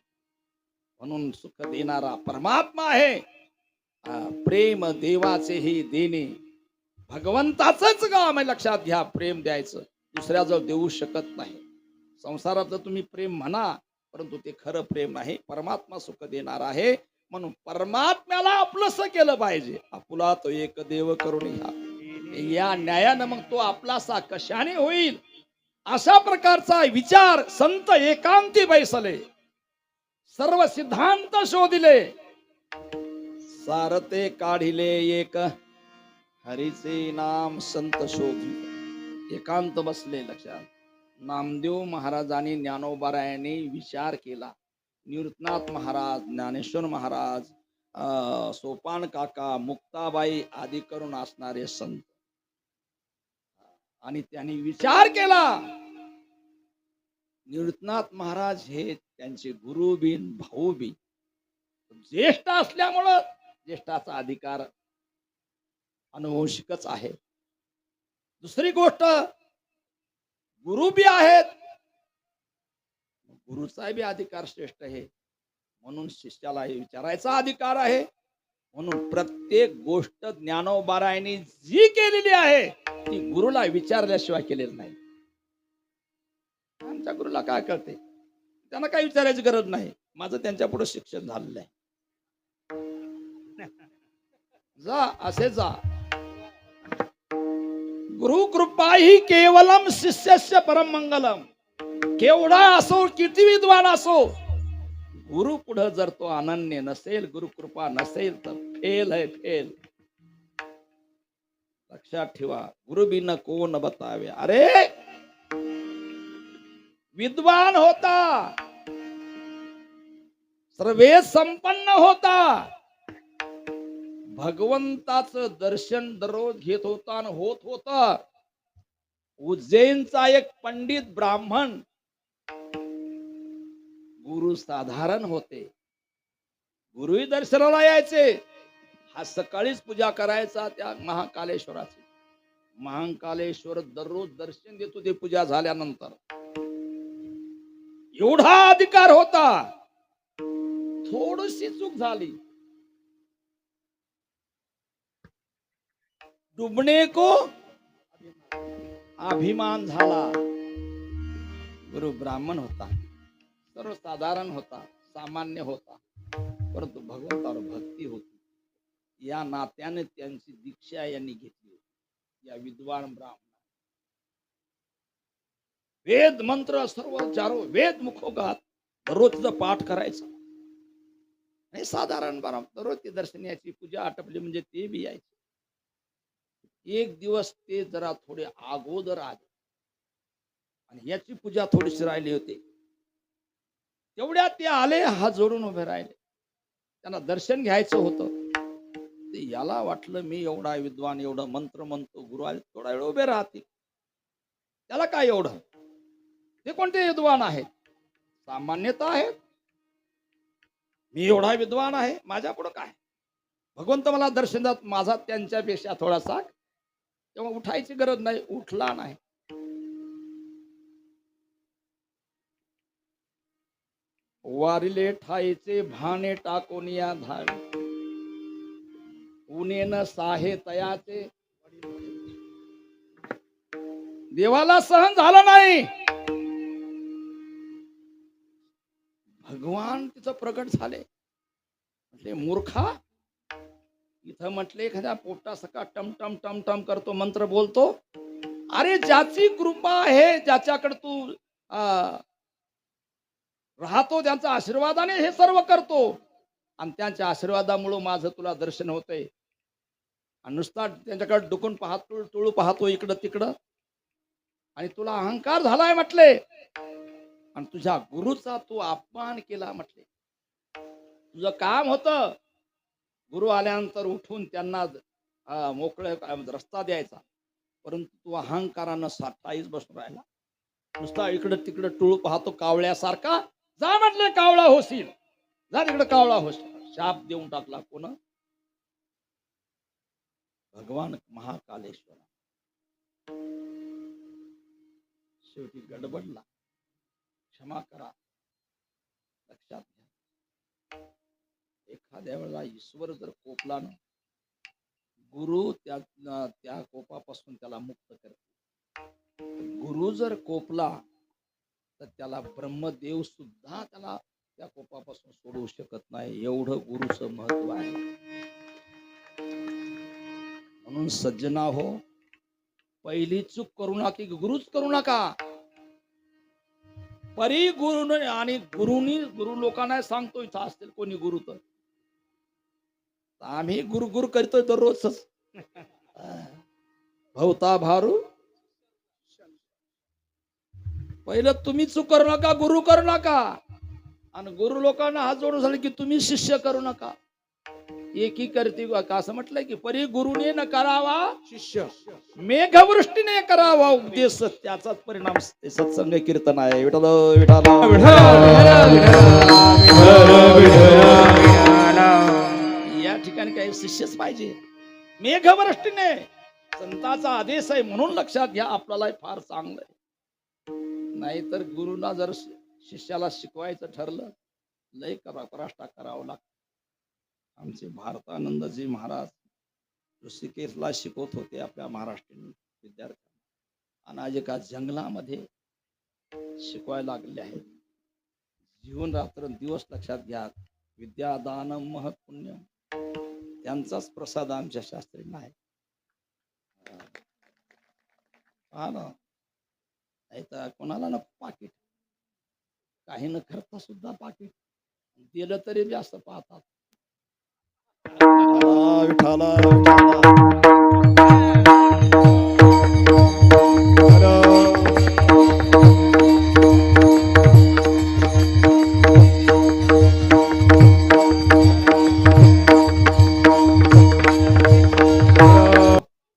म्हणून सुख देणारा परमात्मा आहे. प्रेम देवाचेही देणे भगवंताचंच काम आहे. लक्षात घ्या, प्रेम द्यायचं दुसऱ्याजवळ देऊ शकत नाही. संसाराचं तुम्ही प्रेम म्हणा, परंतु ते खरं प्रेम नाही. परमात्मा सुख देणार आहे, म्हणून परमात्म्याला आपलंसं केलं पाहिजे. आपुला तो एक देव करून या न्यायानं मग तो आपलासा कशाने होईल, अशा प्रकारचा विचार संत एकांती बैसले, सर्व सिद्धांत शोधिले, सारते काढिले एक हरीचे नाम संत शोधिले. एकांत बसले. लक्षात, नामदेव महाराजांनी ज्ञानोबारायांनी विचार केला. निवृत्तनाथ महाराज, ज्ञानेश्वर महाराज, सोपान काका, मुक्ताबाई आदी करून असणारे संत, आणि त्यांनी विचार केला. निवृत्तनाथ महाराज हे त्यांचे गुरु बिन भाऊ बी, ज्येष्ठ असल्यामुळं ज्येष्ठाचा अधिकार अनुवंशिकच आहे. दुसरी गोष्ट, गुरु बी आहेत, गुरुचा बी अधिकार श्रेष्ठ आहे, म्हणून शिष्याला विचारायचा अधिकार आहे. म्हणून प्रत्येक गोष्ट ज्ञानोबारायांनी जी केलेली आहे ती गुरुला विचारल्याशिवाय केलेली नाही. आमच्या गुरुला काय कळते, त्यांना काही विचारायची गरज नाही. माझं त्यांच्या पुढे शिक्षण झालेलं आहे. जा असे जा. गुरु कृपा ही केवलम शिष्यस्य परम मंगलम. केवढा असो, किती विद्वान असो, गुरु पुढे जर तो अनन्य नसेल, गुरु कृपा नसेल, तर फेल है फेल. लक्षात ठेवा. गुरु बिन कोण बतावे. अरे विद्वान होता, सर्वे संपन्न होता, भगवंताचं दर्शन दररोज घेत होता आणि होत होता. उज्जैनचा एक पंडित ब्राह्मण गुरु साधारण होते. गुरुही दर्शनाला यायचे. हा सकाळीच पूजा करायचा त्या महाकालेश्वराची. महाकालेश्वर दररोज दर्शन देत होते पूजा झाल्यानंतर. एवढा अधिकार होता. थोडीशी चूक झाली, डुबने को अभिमान झाला. गुरु ब्राह्मण होता, सर्वसाधारण होता, सामान्य होता, परंतु भगवंतावर भक्ती होती. या नात्याने त्यांची दीक्षा यांनी घेतली होती. या विद्वान ब्राह्मण वेद मंत्र सर्व चारो वेद मुखोगात दररोजचा पाठ करायचा. आणि साधारण ब्राह्मण दररोज ते दर्शन याची पूजा आटपली म्हणजे ते बी यायचे. एक दिवस ते जरा थोडे अगोदर आले आणि याची पूजा थोडीशी राहिली होती. तेवढ्यात ते आले, हात जोडून उभे राहिले. त्यांना दर्शन घ्यायचं होतं. ते याला वाटलं मी एवढा विद्वान, एवढं मंत्र म्हणतो, गुरु आले थोडा वेळ उभे राहतील, त्याला काय एवढं, ते कोणते विद्वान आहेत, सामान्यता आहेत. मी एवढा विद्वान आहे, माझ्या पुढं काय, भगवंत मला दर्शन देतात, माझा त्यांच्यापेक्षा थोडासा, तेव्हा उठायची गरज नाही. उठला नाही. वारिले ठाईचे भाने टाकून या धावे, उनेन साहे तयाचे. देवाला सहन झालं नाही. भगवान तिथं प्रकट झाले. म्हटले मूर्खा, इथं म्हटले एखाद्या पोटा सका टम टम टम टम करतो, मंत्र बोलतो. अरे ज्याची कृपा आहे, ज्याच्याकडे तू राहतो, त्यांच्या आशीर्वादाने हे सर्व करतो, आणि त्यांच्या आशीर्वादामुळे माझं तुला दर्शन होतंय. आणि नुसता त्यांच्याकडे डुकून पाहतो, तुळू पाहतो इकडं तिकडं, आणि तुला अहंकार झालाय म्हटले, आणि तुझ्या गुरुचा तू अपमान केला म्हटले. तुझं काम होतं गुरु आल्यानंतर उठून त्यांना मोकळे रस्ता द्यायचा, परंतु तू अहंकारानं साठाईच बसून राहिला. नुसता इकडं तिकडं टुळू पाहतो कावळ्यासारखा. जा म्हटले कावळा होशील, जा तिकडे कावळा होशील. शाप देऊन टाकला. कोण? भगवान महाकालेश्वर. शेवटी गडबडला. क्षमा करा. लक्षात घ्या, एखाद्या वेळेला ईश्वर जर कोपला ना, गुरु त्या कोपापासून त्याला मुक्त करतो. गुरु जर कोपला तर त्याला ब्रह्मदेव सुद्धा त्याला त्या कोपापासून सोडवू शकत नाही. एवढं गुरुचं महत्व आहे. म्हणून सज्जना हो, पहिली चूक करू नका की गुरुच करू नका. परी गुरु आणि गुरु लोकांना सांगतो, इथं असतील कोणी गुरु तर आम्ही गुरु करतोय दररोजच. भवता भारू पहिलं तुम्ही चूक करू नका, गुरु करू नका. आणि गुरु लोकांना हात जोडून झाले की तुम्ही शिष्य करू नका. एकी करती का असं म्हटलंय की परी गुरुने न करावा शिष्य मेघवृष्टीने करावा उपदेश, त्याचाच परिणाम सत्संग कीर्तन आहे. विठ्ठल विठ्ठल या ठिकाणी काही शिष्यच पाहिजे. मेघवृष्टीने संताचा आदेश आहे म्हणून लक्षात घ्या, आपल्याला फार चांगलं आहे. नाहीतर गुरुना जर शिष्याला शिकवायचं ठरलं लय पराष्टा करावं लागतं. आमचे भारतानंदजी महाराज ऋषिकेशला शिकवत होते आपल्या महाराष्ट्रीयन विद्यार्थ्यांना, आणि आज एका जंगलामध्ये शिकवायला लागले आहेत. जीवन रात्र दिवस लक्षात घ्या. विद्यादानम महत् पुण्यम, त्यांचाच प्रसाद आमच्या शास्त्रींना आहे. हा ना, नाही तर कोणाला ना पाकिट, काही न करता सुद्धा पाकिट दिलं तरी जास्त पाहतात. विठाला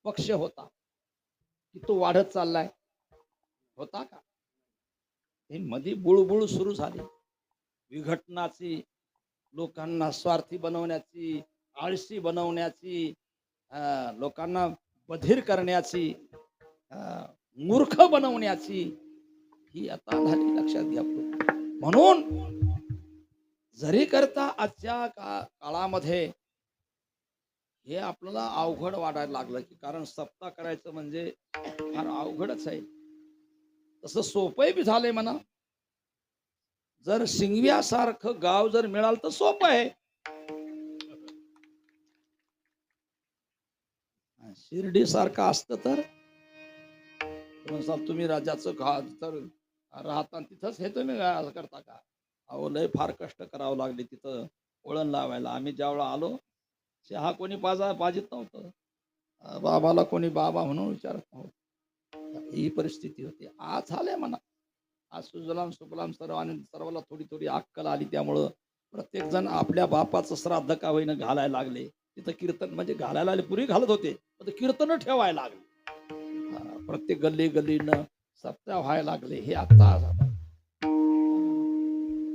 पक्ष होता की तो वाढत चाललाय होता का? हे मध्ये बुळबुळ सुरू झाली विघटनाची, लोकांना स्वार्थी बनवण्याची, आळशी बनवण्याची, लोकांना बधीर करण्याची, मूर्ख बनवण्याची, ही आता झाली. लक्षात घ्या. म्हणून जरी करता आजच्या काळामध्ये हे आपल्याला अवघड वाटायला लागलं की, कारण सप्ताह करायचं म्हणजे फार अवघडच आहे. तसं सोपंही बी झालंय म्हणा. जर शिंगव्यासारखं गाव जर मिळालं तर सोपं आहे. शिर्डी सारखं असतं तर तुम्ही राजाचं घर राहता तिथंच हे तुम्ही करता का? अहो लय फार कष्ट करावं लागले तिथं वळण लावायला. आम्ही ज्यावेळेला आलो चहा कोणी पाजित नव्हतं, बाबाला कोणी बाबा म्हणून विचारत नव्हतं. ही परिस्थिती होती. आज झालंय म्हणा, आज सुजलाम सुफलाम सर्वाला थोडी थोडी अक्कल आली. त्यामुळं प्रत्येक जण आपल्या बापाचं श्राद्ध का होईना घालायला लागले. तिथं कीर्तन म्हणजे घालायला आले, पूर्वी घालत होते, पण कीर्तन ठेवायला लागले. प्रत्येक गल्ली गल्लीनं सप्ताह व्हायला लागले. हे आता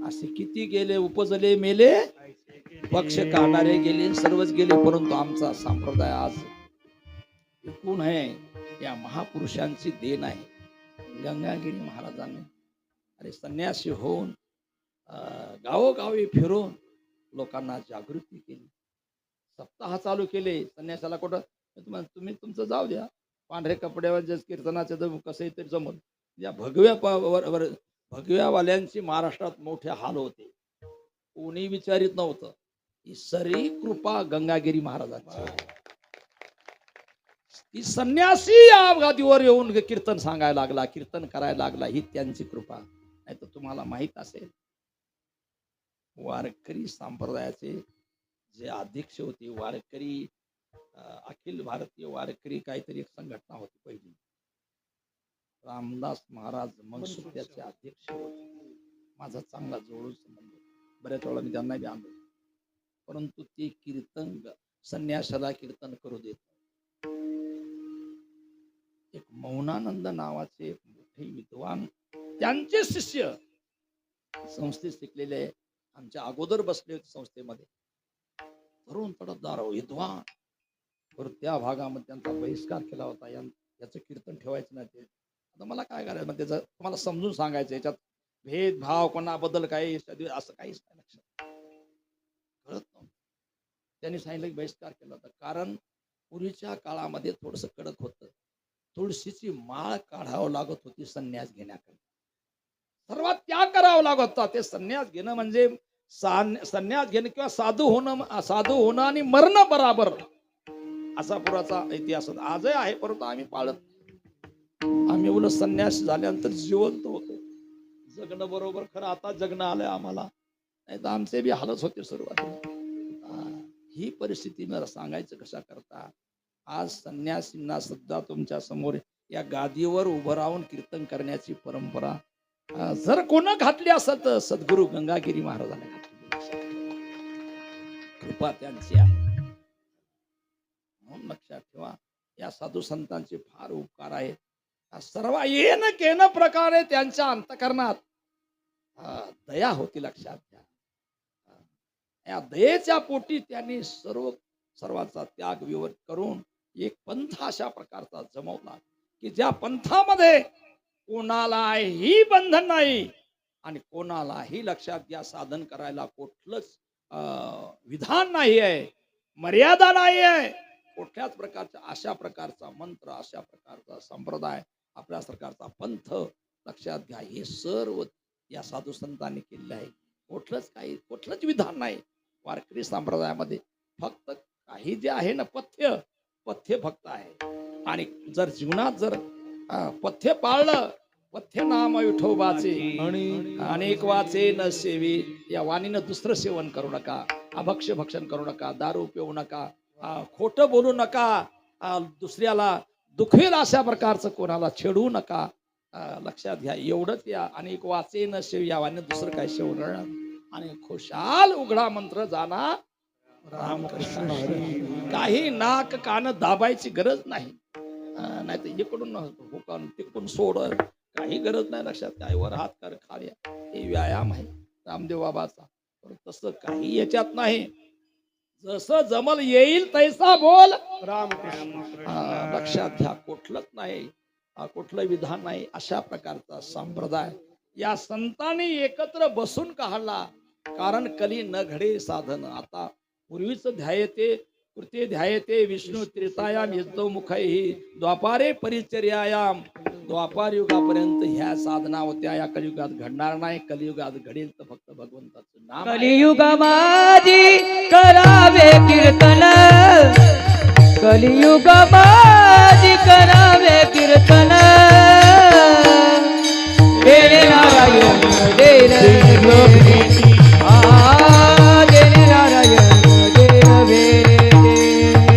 असे किती गेले, उपजले मेले, पक्ष काढणारे गेले, सर्वच गेले, परंतु आमचा संप्रदाय आज टिकून आहे. या महापुरुषांची देण आहे. गंगागिरी महाराजांनी अरे संन्यासी होऊन गावोगावी फिरून लोकांना जागृती केली. सप्ताह चालू केले. संन्यासाला कुठं तुम्ही तुमचं जाऊ द्या, पांढरे कपड्यावर जे कीर्तनाचे कसं तरी जमत. या भगव्यावाल्यांची महाराष्ट्रात मोठे हाल होते. कोणी विचारित नव्हतं. ही सरी कृपा गंगागिरी महाराजांची. ती संन्यासी या गादीवर येऊन कीर्तन सांगायला लागला, कीर्तन करायला लागला, ही त्यांची कृपा. नाही तर तुम्हाला माहित असेल वारकरी संप्रदायाचे जे अध्यक्ष होते, वारकरी अखिल भारतीय वारकरी काहीतरी एक संघटना होती पहिली, रामदास महाराज मग त्याचे अध्यक्ष होते. माझा चांगला जवळून संबंध, बऱ्याच वेळा मी त्यांना बी आणलो. परंतु ते कीर्तन संन्यासाला कीर्तन करू देत. एक मौनानंद नावाचे एक मोठे विद्वान, त्यांचे शिष्य संस्थेत शिकलेले, आमच्या अगोदर बसले होते संस्थेमध्ये, तरुण तडफदार विद्वान, तर त्या भागामध्ये त्यांचा बहिष्कार केला होता. याचं कीर्तन ठेवायचं नाही. ते आता मला काय करायचं, मग त्याचं तुम्हाला समजून सांगायचं. याच्यात भेदभाव कोणाबद्दल काही असं काहीच नाही, लक्षात कळत नव्हतं. त्यांनी सांगितलं की बहिष्कार केला होता. कारण पूर्वीच्या काळामध्ये थोडंसं कडक होतं. तुळशीची माळ काढावं लागत होती संन्यास घेण्याकरता. सर्वात त्याग करावा लागत होता. ते संन्यास घेणं म्हणजे संन्यास घेणं किंवा साधू होणं आणि मरण बराबर, असा पुराचा इतिहास आजही आहे. परंतु आम्ही पाळत, आम्ही उलट संन्यास झाल्यानंतर जिवंत होतो. जगणं बरोबर, खरं आता जगणं आलंय आम्हाला, नाही तर आमचे बी हालच होते सुरुवातीला. ही परिस्थिती मला सांगायचं कशा करता. आज संन्यासींना सुद्धा तुमच्या समोर या गादीवर उभं राहून कीर्तन करण्याची परंपरा जर कोण घातली असेल तर सद्गुरु गंगागिरी महाराजांनी घातली. कृपा त्यांची आहे म्हणून लक्षात ठेवा. या साधू संतांचे फार उपकार आहेत. सर्व येन केन प्रकारे त्यांच्या अंतकरणात दया होती. लक्षात घ्या. या दयेच्या पोटी त्यांनी सर्वांचा त्याग विवर करून एक पंथ अशा प्रकारचा जमवला की ज्या पंथामध्ये कोणालाही बंधन नाही आणि कोणालाही लक्षात घ्या साधन करायला कुठलंच विधान नाही आहे, मर्यादा नाही आहे. कुठल्याच प्रकारचा अशा प्रकारचा मंत्र, अशा प्रकारचा संप्रदाय, आपल्या सरकारचा पंथ लक्षात घ्या हे सर्व या साधू संतांनी केलेलं आहे. कुठलंच विधान नाही. वारकरी संप्रदायामध्ये फक्त काही जे आहे ना पथ्य फक्त आहे. आणि जर जीवनात जर पथ्य पाळलं, पथ्य नाम विठोबाचे अनेक वाचे न सेवी, या वाणीनं दुसरं सेवन करू नका, अभक्ष्य भक्षण करू नका, दारू पिऊ नका, खोटं बोलू नका, दुसऱ्याला दुखेल अशा प्रकारचं कोणाला छेडू नका. लक्षात घ्या एवढंच. या अनेक वाचे न सेवी या वाणीनं दुसरं काय सेवन आणि खुशाल उघडा मंत्र जाना रामकृष्ण हरी. काही नाक कान दाबायची गरज नाही. नाही तर इकडून हुकून तिकडून सोड, काही गरज नाही. लक्षात काय वर हात कर खाली, हे व्यायाम आहे रामदेव बाबाचा. तसं काही याच्यात नाही. जसं जमल येईल तैसा बोल रामकृष्ण. लक्षात घ्या कुठलंच नाही, कुठलं विधान नाही. अशा प्रकारचा संप्रदाय या संतांनी एकत्र बसून काढला. कारण कली न घडे साधन. आता पूर्वीच ध्यायते कृते ध्यायते विष्णू त्रेतायाम यज्ञ मुखही द्वापारे परिचर्यायाम. द्वापार युगापर्यंत ह्या साधना होत्या. या कलियुगात घडणार नाही. कलियुगात घडेल तर फक्त भगवंताचं नाम. कलियुगामाजी करावे कीर्तन, कलियुगामाजी करावे कीर्तन. देणे नारायण देण देणे नारायण देण भेटे.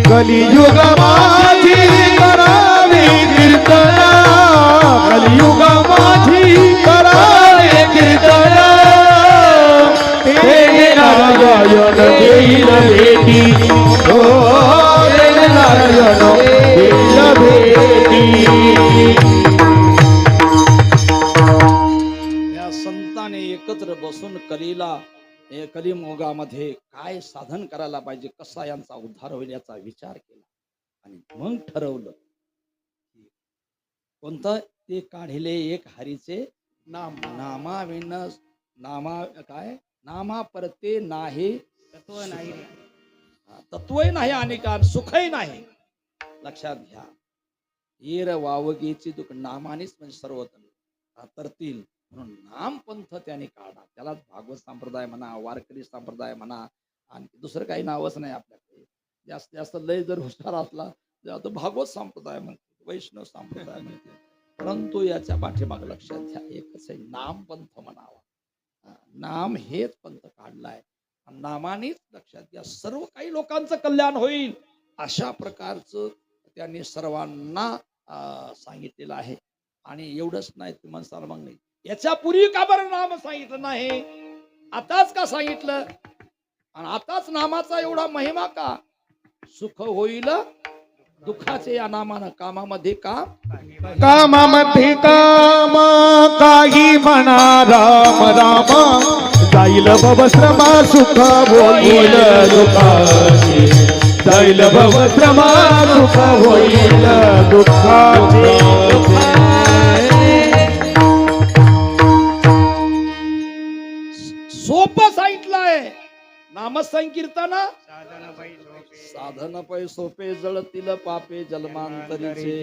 कलियुग माझी करावे कीर्तन, कलियुग माझी करावे कीर्तन. हे नारायण देईल भेटी, हो हे नारायण देईल भेटी. या संतांनी एकत्र बसून कलियुगामध्ये काय साधन करायला पाहिजे, कसा यांचा उद्धार होईल याचा विचार केला आणि मग ठरवलं कोणतं ते काढले एक हरीचे नाम. नामाविन नामा परते नाही तत्वही नाही आणि का सुखही नाही. लक्षात घ्या. येर वावगीची दुःख नामानेच म्हणजे सर्व तरतील. म्हणून नाम पंथ त्याने काढला. त्यालाच भागवत संप्रदाय म्हणा, वारकरी संप्रदाय म्हणा, आणि दुसरं काही नावच नाही आपल्याकडे. जास्त लय जर हुशार असला तर भागवत संप्रदाय म्हणते, वैष्णव संप्रदाय म्हणते. परंतु याच्या पाठीमाग लक्षात घ्या एकच आहे, नाम पंथ म्हणावा. नाम हेच पंथ काढलाय. नामानेच लक्षात घ्या सर्व काही लोकांचं कल्याण होईल अशा प्रकारचं त्यांनी सर्वांना सांगितलेलं आहे. आणि एवढंच नाही तुम्हाला मग नाही याच्या पूर्वी का बरं नाम सांगितलं नाही, आताच का सांगितलं, आणि आताच नामाचा एवढा महिमा का. सुख होईल दुःखाचे या नामानं. कामामध्ये काम, कामामध्ये काम, काही म्हणा राम राम. जाईल भवश्रमा सुख होईल दुःखाचे, जाईल भवश्रमा सुख होईल दुःखाचे. सोपं सांगितलंय नाम संकीर्तन. साधन पै सोपे जळतील पापे जन्मांतरीचे.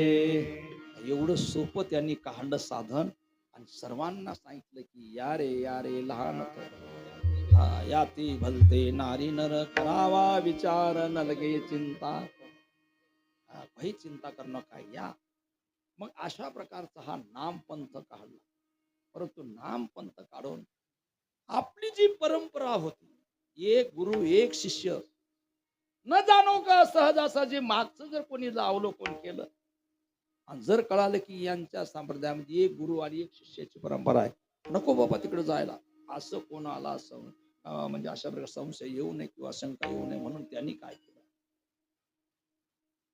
एवढं सोपं त्यांनी काढलं साधन आणि सर्वांना सांगितलं की या रे लहान याती भलते नारी नर करावा विचार न लगे चिंता. काही चिंता करणं काय या. मग अशा प्रकारचा हा नाम पंथ काढला. परंतु नाम पंथ काढून आपली जी परंपरा होती, एक गुरु एक शिष्य, न जाणो का सहजासहजी मागचं जर कोणी अवलोकन केलं आणि जर कळालं की यांच्या संप्रदायामध्ये एक गुरु आणि एक शिष्याची परंपरा आहे, नको बाबा तिकडे जायला, असं कोणाला असं म्हणजे अशा प्रकारे संशय येऊ नये किंवा शंका येऊ नये म्हणून त्यांनी काय केलं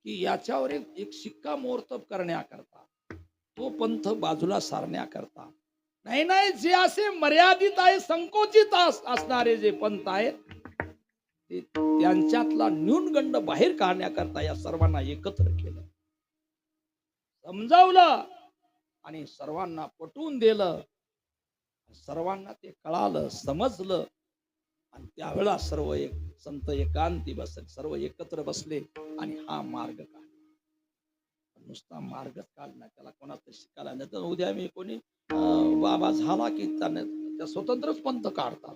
की याच्यावर एक शिक्कामोर्तब करण्याकरता, तो पंथ बाजूला सारण्याकरता, नाही नाही जे असे मर्यादित आहे, संकोचित असणारे जे पंथ आहेत ते त्यांच्यातला न्यूनगंड बाहेर काढण्याकरता या सर्वांना एकत्र केलं, समजावलं आणि सर्वांना पटवून दिलं. सर्वांना ते कळालं, समजलं आणि त्यावेळेला सर्व एक संत एकांती बसले, सर्व एकत्र बसले आणि हा मार्ग काढला. नुसता मार्गच काढला, त्याला कोणाचं शिकायला नाही. तर उद्या मी कोणी बाबा झाला की त्या स्वतंत्रच पंथ काढतात.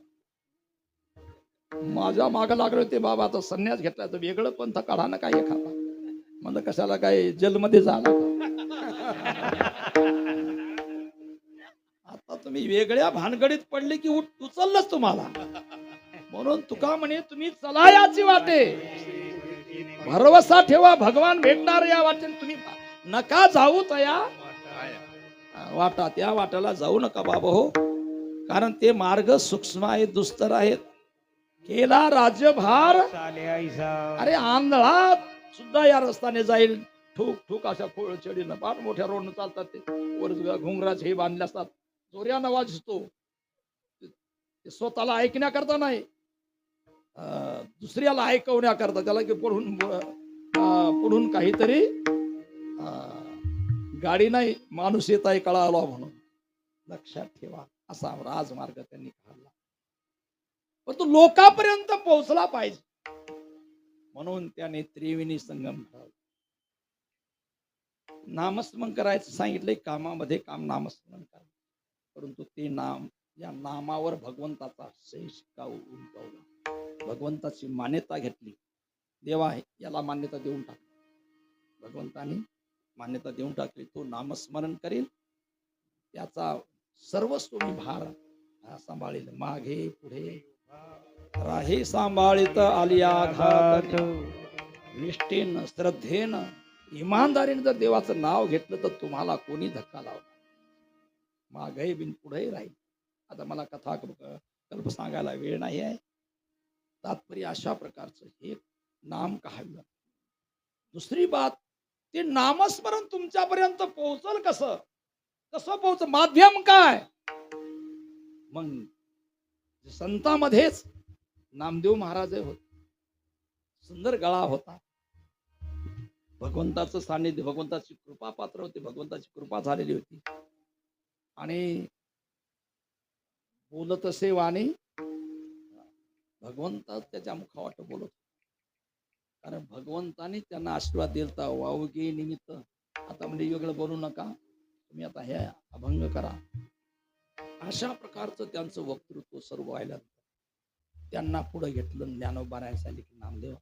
माझ्या मागं लागले ते बाबा आता संन्यास घेतला तर वेगळं पंथ काढा ना काय एखादा. म्हणलं कशाला काय जेलमध्ये झाला आता तुम्ही वेगळ्या भानगडीत पडले की उचललंच तुम्हाला. म्हणून तुका म्हणे तुम्ही चला याची वाटे, भरवसा ठेवा भगवान भेटणार या वाटेने, तुम्ही नका जाऊ तया वाटा, त्या वाटाला जाऊ नका बाबा हो, कारण ते मार्ग सूक्ष्म आहेत, दुस्तर आहेत. केला राज्यभार अरे आंधळा सुद्धा या रस्त्याने जाईल, ठोक ठोक अशा खोळचडीनं फार मोठ्या रोडनं चालतात ते, वर घुंगराच हे बांधले असतात, जोऱ्यानं वाजतो. ते स्वतःला ऐकण्याकरता नाही, दुसऱ्याला ऐकवण्याकरता, त्याला की पुढून काहीतरी गाडी नाही माणूस येत आहे कळाला म्हणून. लक्षात ठेवा, असा राजमार्ग त्यांनी काढला, पण तो लोकांपर्यंत पोहोचला पाहिजे म्हणून त्याने त्रिवेणी संगम ठरवला. नामस्मरण करायचं सांगितलंय, कामामध्ये काम नामस्मरण करा, परंतु ते नाम, या नामावर भगवंताचा शिक्का उमटवला, भगवंताची मान्यता घेतली. देवा याला मान्यता देऊन टाकली, भगवंताने मान्यता देऊन टाकली. तो नामस्मरण करेल, त्याचा सर्वस्व मी भार सांभाळेल, मागे पुढे राहे सांभाळित आलिया घात, निष्ठेनं श्रद्धेनं इमानदारीने जर देवाचं नाव घेतलं तर तुम्हाला कोणी धक्का लावणार, मागे बिन पुढे राहील. आता मला कथा कल्प सांगायला वेळ नाही आहे. तात्पर्य अशा प्रकारचं हे नाम कहावं. दुसरी बात, ते नामस्मरण तुमच्यापर्यंत पोहोचल कसं, कसं पोहोच, माध्यम काय. मग संतांमध्येच नामदेव महाराज होते, सुंदर गळा होता, भगवंताचं सानिध्य, भगवंताची कृपा पात्र होते, भगवंताची कृपा झालेली होती. आणि बोलत असे वाणी भगवंत त्याच्या मुखावाट बोलत, कारण भगवंताने त्यांना आशीर्वाद दिलता, वावगे निमित्त. आता म्हणजे वेगळं बोलू नका, तुम्ही आता हे अभंग करा. अशा प्रकारचं त्यांचं वक्तृत्व सर्व व्हायला त्यांना पुढे घेतलं. ज्ञानोबा सांगितलं, नामदेव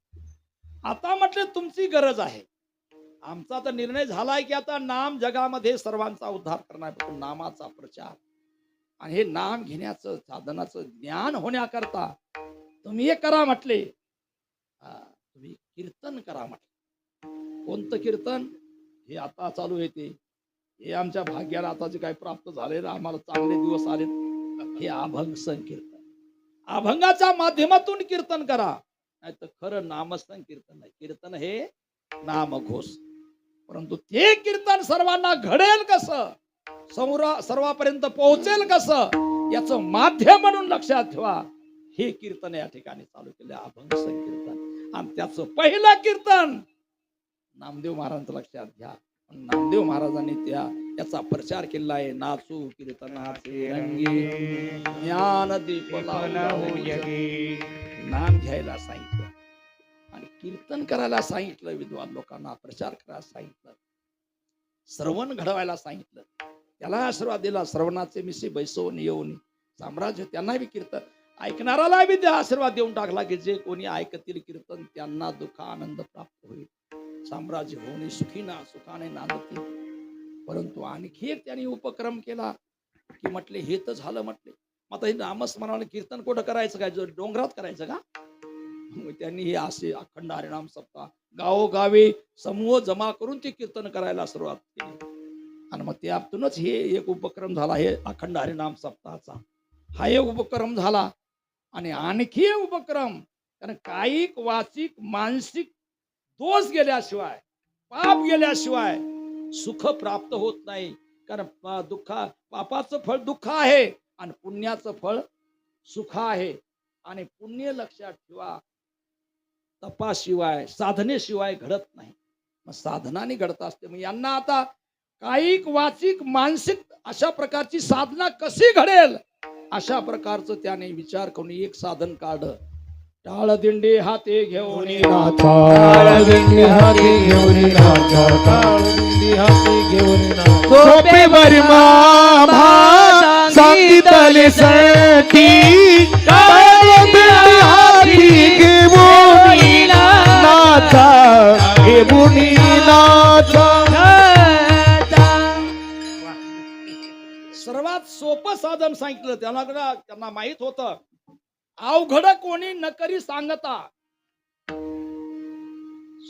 आता म्हटलं तुमची गरज आहे, आमचा तर निर्णय झालाय की आता नाम जगामध्ये सर्वांचा उद्धार करणार, पण नामाचा प्रचार आणि हे नाम घेण्याचं साधनाचं ज्ञान होण्याकरता तुम्ही हे करा म्हटले. तुम्ही कीर्तन करा म्हटले. कोणतं कीर्तन, हे आता चालू येते, हे आमच्या भाग्याला आता जे काही प्राप्त झाले, आम्हाला चांगले दिवस आले, हे अभंग संकीर्तन, अभंगाच्या माध्यमातून कीर्तन करा, नाही तर खरं नामसंकीर्तन नाही. कीर्तन हे नामघोष, परंतु ते कीर्तन सर्वांना घडेल कसं, सर्वांपर्यंत पोहोचेल कसं, याचं माध्यम म्हणून लक्षात ठेवा. हे कीर्तन या ठिकाणी चालू केले, अभंग संकीर्तन. आणि त्याचं पहिलं कीर्तन नामदेव महाराजांचं लक्षात घ्या. नामदेव महाराजांनी याचा प्रचार केला आहे. नाचू कीर्तनाचे रंगी ज्ञान दीप नाम घ्यायला सांगितलं आणि कीर्तन करायला सांगितलं, विद्वान लोकांना प्रचार करायला सांगितलं, श्रवण घडवायला सांगितलं. त्याला आशीर्वाद दिला, श्रवणाचे मिशी बैसवून येऊन साम्राज्य, त्यांना बी कीर्तन ऐकणाराला बी त्या आशीर्वाद देऊन टाकला की जे कोणी ऐकतील कीर्तन त्यांना दुःख आनंद प्राप्त होईल, साम्राज्य होणे सुखीना सुखाने नांदतील. परंतु आणखी एक त्यांनी उपक्रम केला की म्हटले हे तर झालं, म्हटले आता हे नामस्मरण कीर्तन कुठं करायचं काय, जो डोंगरात करायचं का. त्यांनी हे असे अखंड हरिनाम सप्ताह गावोगावी समूह जमा करून ते कीर्तन करायला सुरुवात केली. आणि मग त्यातूनच हे एक उपक्रम झाला, हे अखंड हरिनाम सप्ताहाचा हा एक उपक्रम झाला. आणि आणखी एक उपक्रम, कारण कायिक वाचिक मानसिक दोष गेल्याशिवाय, पाप गेल्याशिवाय सुख प्राप्त होत नाही. कारण पापाचं फळ दुःख आहे आणि पुण्याचं फळ सुख आहे. आणि पुण्य लक्षात ठेवा, तपाशिवाय साधनेशिवाय घडत नाही, मग साधनाने घडत असते. मग यांना आता कायिक वाचिक मानसिक अशा प्रकारची साधना कशी घडेल, अशा प्रकारचं त्याने विचार करून एक साधन काढलं. टाळ दिंडी हाती घेऊन टाळदिंडी हाती घेऊन नाचा, टाळदिंडी हाती घेऊन नाचा. सोपे बर्मा सांगितले साठी, टाळदिंडी हाती घेऊन नाचा, घेऊन नाचा. सर्वात सोपं साधन सांगितलं त्यांना माहित होतं. अवघड कोणी न करी सांगता,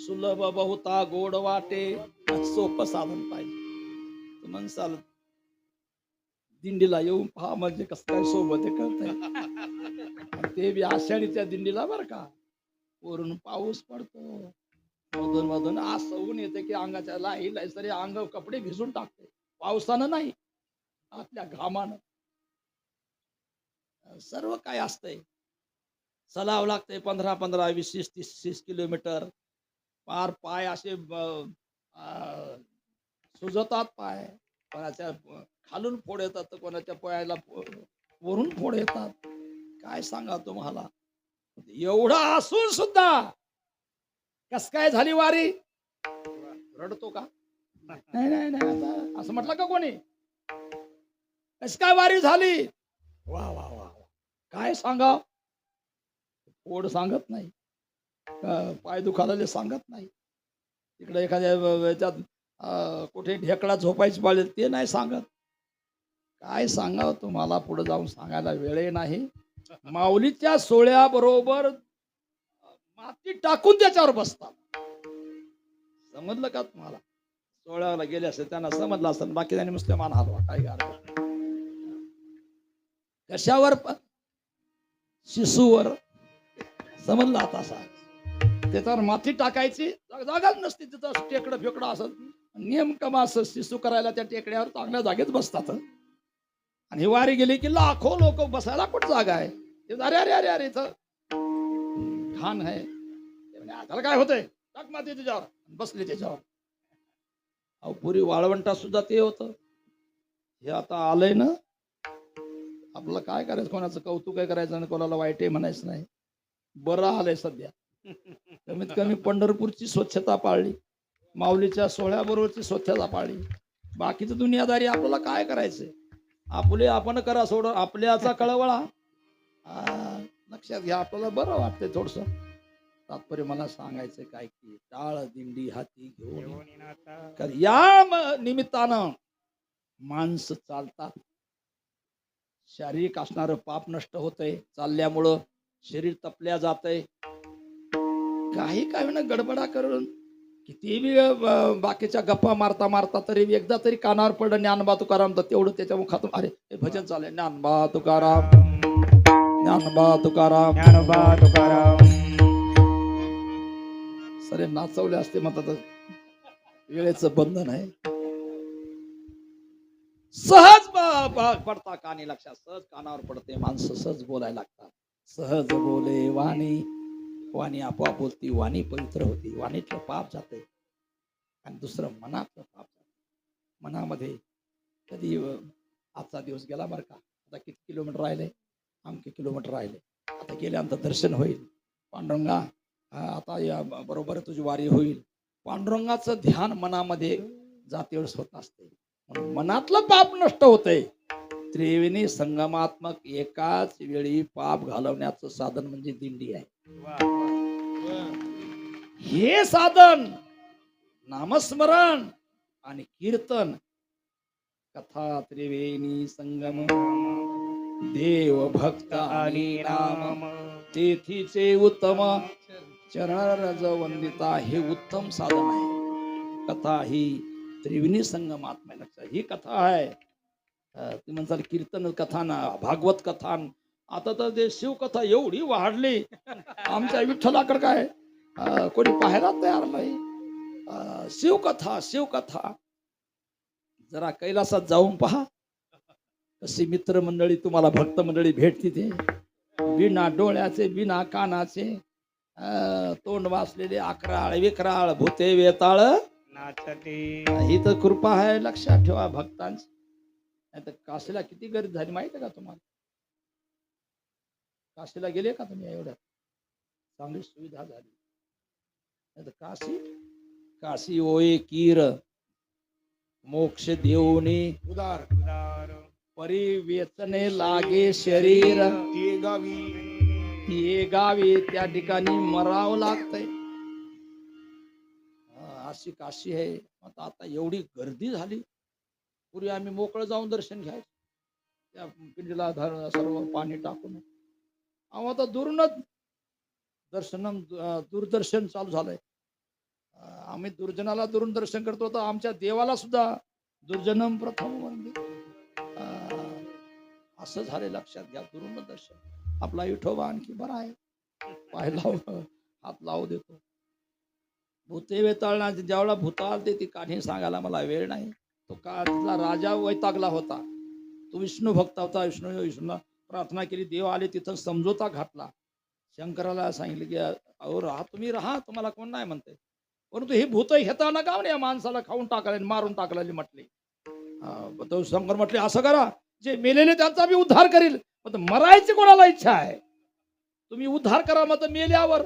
सुलभ बहुता गोड वाटे. सोपं साधन पाहिजे. म्हणसाल दिंडीला येऊन पहा म्हणजे कसं काय सोबत कळतंय. ते बी आषाढीच्या दिंडीला बर का, वरून पाऊस पडतो, मधून मधून असं ऊन येते की अंगाच्या लाई तरी अंग कपडे भिजून टाकते. पावसानं नाही, आपल्या घामानं. सर्व काय असतंय, चलावं लागतंय 15-15, 20-30 किलोमीटर. पार पाय असे सुजतात, पाय कोणाच्या खालून फोड येतात तर कोणाच्या पायाला वरून फोड येतात. काय सांगा तुम्हाला, एवढा असून सुद्धा कस काय झाली वारी. रडतो का? नाही नाही नाही, आता असं म्हटलं का कोणी? कस काय वारी झाली? वा वा वा, काय सांगा. पोड सांगत नाही, पाय दुखायला सांगत नाही, तिकडे एखाद्या याच्यात कुठे ढेकळा झोपायची पाळी ते नाही सांगत. काय सांगावं तुम्हाला, पुढे जाऊन सांगायला वेळ नाही. माऊलीच्या सोहळ्याबरोबर माती टाकून त्याच्यावर बसतात. समजलं का तुम्हाला? सोहळ्याला गेले असेल त्यांना समजलं असेल, बाकी त्यांनी नुसते मान हलवा, काय गार. कशावर? शिसूवर. समजलं आता? असा त्याच्यावर माती टाकायची जागाच नसते, तिथं टेकडं फेकडं असत. नेमकं असं शिसू करायला त्या टेकड्यावर चांगल्या जागेत बसतात. आणि ही वारी गेली की लाखो लोक बसायला पण जागा आहे. अरे अरे अरे अरे इथं घाण आहे, त्याला काय होतंय, टाक माती त्याच्यावर, बसले त्याच्यावर. अहो पुरी वाळवंटात सुद्धा ते होतं. हे आता आलंय ना, आपलं काय करायचं, कोणाचं कौतुक आहे करायचं आणि कोणाला वाईट आहे म्हणायचं नाही. बरं आलंय सध्या. कमीत कमी पंढरपूरची स्वच्छता पाळली, माऊलीच्या सोहळ्याबरोबरची स्वच्छता पाळली. बाकीचं दुनियादारी आपल्याला काय करायचंय, आपले आपण करा, सोड आपल्याचा कळवळा. लक्षात घ्या, आपल्याला बरं वाटतंय थोडस. तात्पर्य मला सांगायचं काय की टाळ दिंडी हाती घेऊन या निमित्तानं माणसं चालतात. शारीरिक असणारं पाप नष्ट होतंय चालल्यामुळं, शरीर तपल्या जातंय. काही काय गडबडा करून किती बी बाकीच्या गप्पा मारता मारता तरी एकदा तरी कानावर पडलं ज्ञानबा तुकाराम, तर तेवढं त्याच्या मुखातून अरे हे भजन चाललंय, ज्ञानबा तुकाराम, ज्ञानबा तुकाराम, ज्ञानोबा तुकाराम. सरे नाचवले असते म्हणतात, वेळेचं बंधन आहे. सहज पडता कानी, लक्षात, सहज कानावर पडते. माणसं सहज बोलायला लागतात. सहज बोले वाणी, वाणी आपोआप बोलती, वाणी पवित्र होती, वाणीतलं पाप जाते. आणि दुसरं मनातलं पाप जाते. मनामध्ये कधी आजचा दिवस गेला बरं का, आता किती किलोमीटर राहिले, अमके किलोमीटर राहिले, आता गेल्यानंतर दर्शन होईल. पांडुरंगा आता या बरोबर तुझी वारी होईल. पांडुरंगाचं ध्यान मनामध्ये जातेवेळेस होत असते, म्हणून मनातलं पाप नष्ट होतंय. त्रिवेणी संगमात्मक एकाच वेळी पाप घालवण्याचं साधन म्हणजे दिंडी आहे. हे साधन नामस्मरण आणि कीर्तन, कथा त्रिवेणी संगम, देव भक्त आणि नाम, तेथीचे उत्तम चरण रज वंदिता, हे उत्तम साधन आहे. कथा ही त्रिवेणी संगम आत्मा लक्षात. ही कथा आहे. ती म्हणतात कीर्तन कथा ना, भागवत कथा. आता तर ते शिवकथा एवढी वाढली, आमच्या विठ्ठलाकडे काय कोणी पाहायला तयार नाही. शिवकथा शिवकथा. जरा कैलासात जाऊन पहा कशी मित्रमंडळी तुम्हाला भक्त मंडळी भेटते. ते बिना डोळ्याचे बिना कानाचे तोंड वाचलेले अकराळ विकराळ भूते वेताळ ही तर कृपा आहे. लक्षात ठेवा भक्तांची. नाही तर काशीला किती गर्दी झाली माहिती आहे का तुम्हाला? काशीला गेले का तुम्ही? एवढ्यात चांगली सुविधा झाली. नाही तर काशी काशी ओये कीर मोक्ष देऊनी उदार परिवेचने लागे शरीर. ते गावी ये गावी त्या ठिकाणी मरावं लागतंय. अशी काशी आहे. आता एवढी गर्दी झाली. पूर्वी आम्ही मोकळं जाऊन दर्शन घ्यायचं, त्या पिंडीला सर्व पाणी टाकून. आता दुरूनच दूरदर्शन चालू झालंय. आम्ही दुर्जनाला दुरून दर्शन करतो, तर आमच्या देवाला सुद्धा दुर्जनम प्रथम वंदे. असं झाले. लक्षात घ्या. दुरून दर्शन. आपला विठोबा आणखी बरा आहे, पाहिला हात लावू देतो. भूते वेताळण्याचे ज्यावेळेला भूताल ते ती कहाणी सांगायला मला वेळ नाही. तो काळातला राजा वैतागला होता. तो विष्णू भक्त होता. विष्णूला प्रार्थना केली, देव आले, तिथं समझोता घातला. शंकराला सांगितलं की अहो राहा, तुम्ही राहा, तुम्हाला कोण नाही म्हणते. परंतु हे भूत हेताना का या माणसाला खाऊन टाकायला मारून टाकलेली म्हटले. तो शंकर म्हटले असं करा, जे मेलेले त्यांचा मी उद्धार करील. मग मरायची कोणाला इच्छा आहे? तुम्ही उद्धार करा. मग मेल्यावर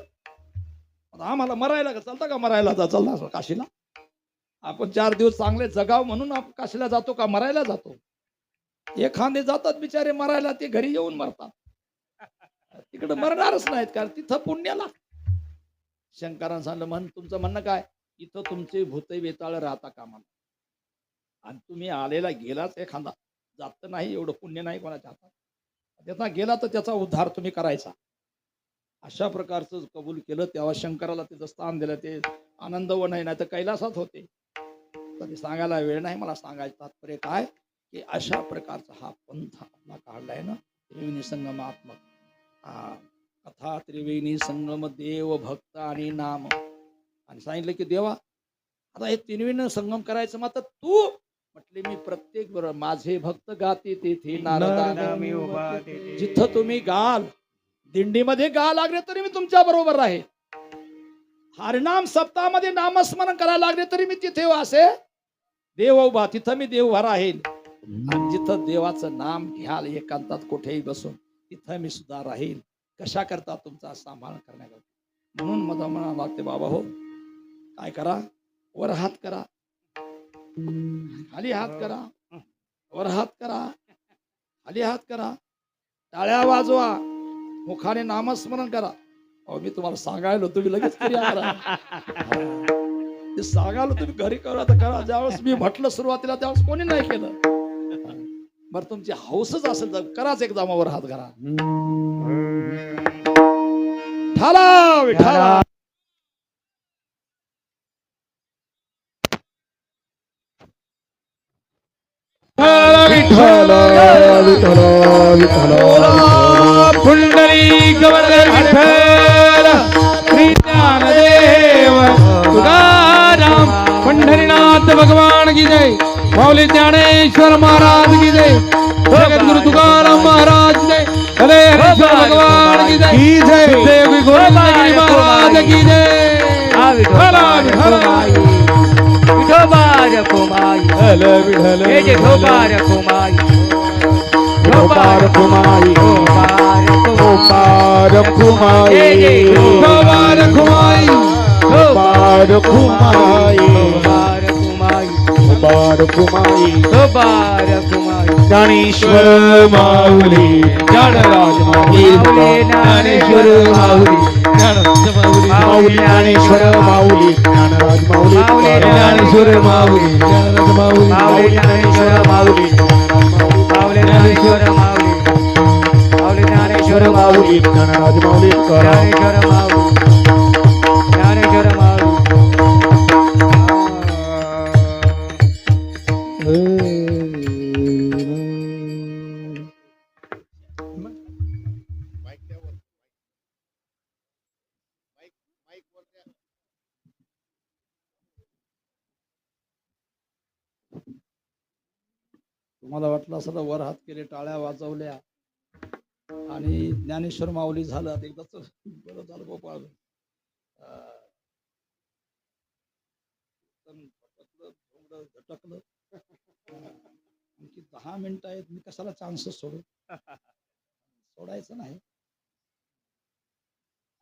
आम्हाला मरायला का चालतं का? मरायला चालतं काशीला? आपण 4 दिवस चांगले जगाव म्हणून आपण काशीला जातो का मरायला जातो? एखादे जातात बिचारे मरायला, ते घरी येऊन मरतात. तिकडे मरणारच नाहीत, कारण तिथं पुण्याला. शंकरानं सांगितलं म्हण तुमचं म्हणणं काय? इथं तुमचे भूत वेताळ राहता कामा. आणि तुम्ही आलेला गेलाच एखादा जात नाही, एवढं पुण्य नाही कोणाच्या हातात. त्याचा गेला तर त्याचा उद्धार तुम्ही करायचा. अशा प्रकारचं कबूल केलं. तेव्हा शंकराला तिथं स्थान दिलं. ते आनंदवन आहे, नाही तर कैलासात होते. तरी सांगायला वेळ नाही. मला सांगायचं तात्पर्य काय की अशा प्रकारचा हा पंथ आपला काढलाय ना, त्रिवेणी संगमात्मक कथा. त्रिवेणी संगम देव भक्त आणि नाम. आणि सांगितलं की देवा आता हे त्रिवेणी संगम करायचं, मग तू म्हटले मी प्रत्येक बरोबर माझे भक्त गाते तेथे नारदा मी उभा. जिथं तुम्ही गाल, दिंडीमध्ये गा लागले तरी मी तुमच्या बरोबर राहील. हरिनाम सप्ताहामध्ये नामस्मरण करायला लागले तरी मी तिथे असे देव उभा, तिथं मी देव उभा राहील. आणि जिथं देवाचं नाम घ्याल एकांतात कुठेही बसून, तिथं मी सुद्धा राहील. कशा करता तुमचा सांभाळ करण्याकरता. म्हणून मला म्हणावं लागते बाबा हो, काय करा, वर हात करा, खाली हात करा, वर हात करा, खाली हात करा, टाळ्या वाजवा, मुखाने नामस्मरण करा. अहो मी तुम्हाला सांगायला तुम्ही लगेच क्रिया करा. ते सांगायला तुम्ही घरी करा तर करा. ज्यावेळेस मी म्हटलं सुरुवातीला त्यावेळेस कोणी नाही केलं. बरं तुमची हौसच असेल तर कराच एकदा वर हात करा. ठाला विठाला. विठ्ठल विठ्ठल विठ्ठल पुंडलिक वरद विठ्ठल श्री ज्ञानदेव तुकाराम पंढरीनाथ भगवान की जय. माऊली ज्ञानेश्वर महाराज की जय. जगद्गुरु तुकाराम महाराज की जय. हरे हरेश्वर भगवान की जय. देवी गोविंदगिरी महाराज की जय. विठोबार कुमाई हे जे ठोबार कुमाई गोपार कुमारी गोपार कुमारी गोपार कुमारी गोपार कुमारी गोपार कुमारी ठोबार कुमाई ज्ञानेश्वर माऊली ज्ञानराज माऊली ज्ञानेश्वर माऊली माऊली ज्ञानेश्वर माऊली ज्ञानराज माऊली ज्ञानेश्वर माऊली ज्ञानराज माऊली माऊली ज्ञानेश्वर माऊली माऊली ज्ञानेश्वर माऊली माऊली ज्ञानेश्वर माऊली ज्ञानराज माऊली ज्ञानेश्वर माऊली ज्ञानेश्वर माऊली तुम्हाला वाटलं असं वर हात केले, टाळ्या वाजवल्या आणि ज्ञानेश्वर माऊली झालं. आता एकदाच बरं झालं गोपाळ. झटकलं. आणखी 10 मिनिटं आहेत, मी कशाला चान्सेस सोडू. सोडायचं नाही.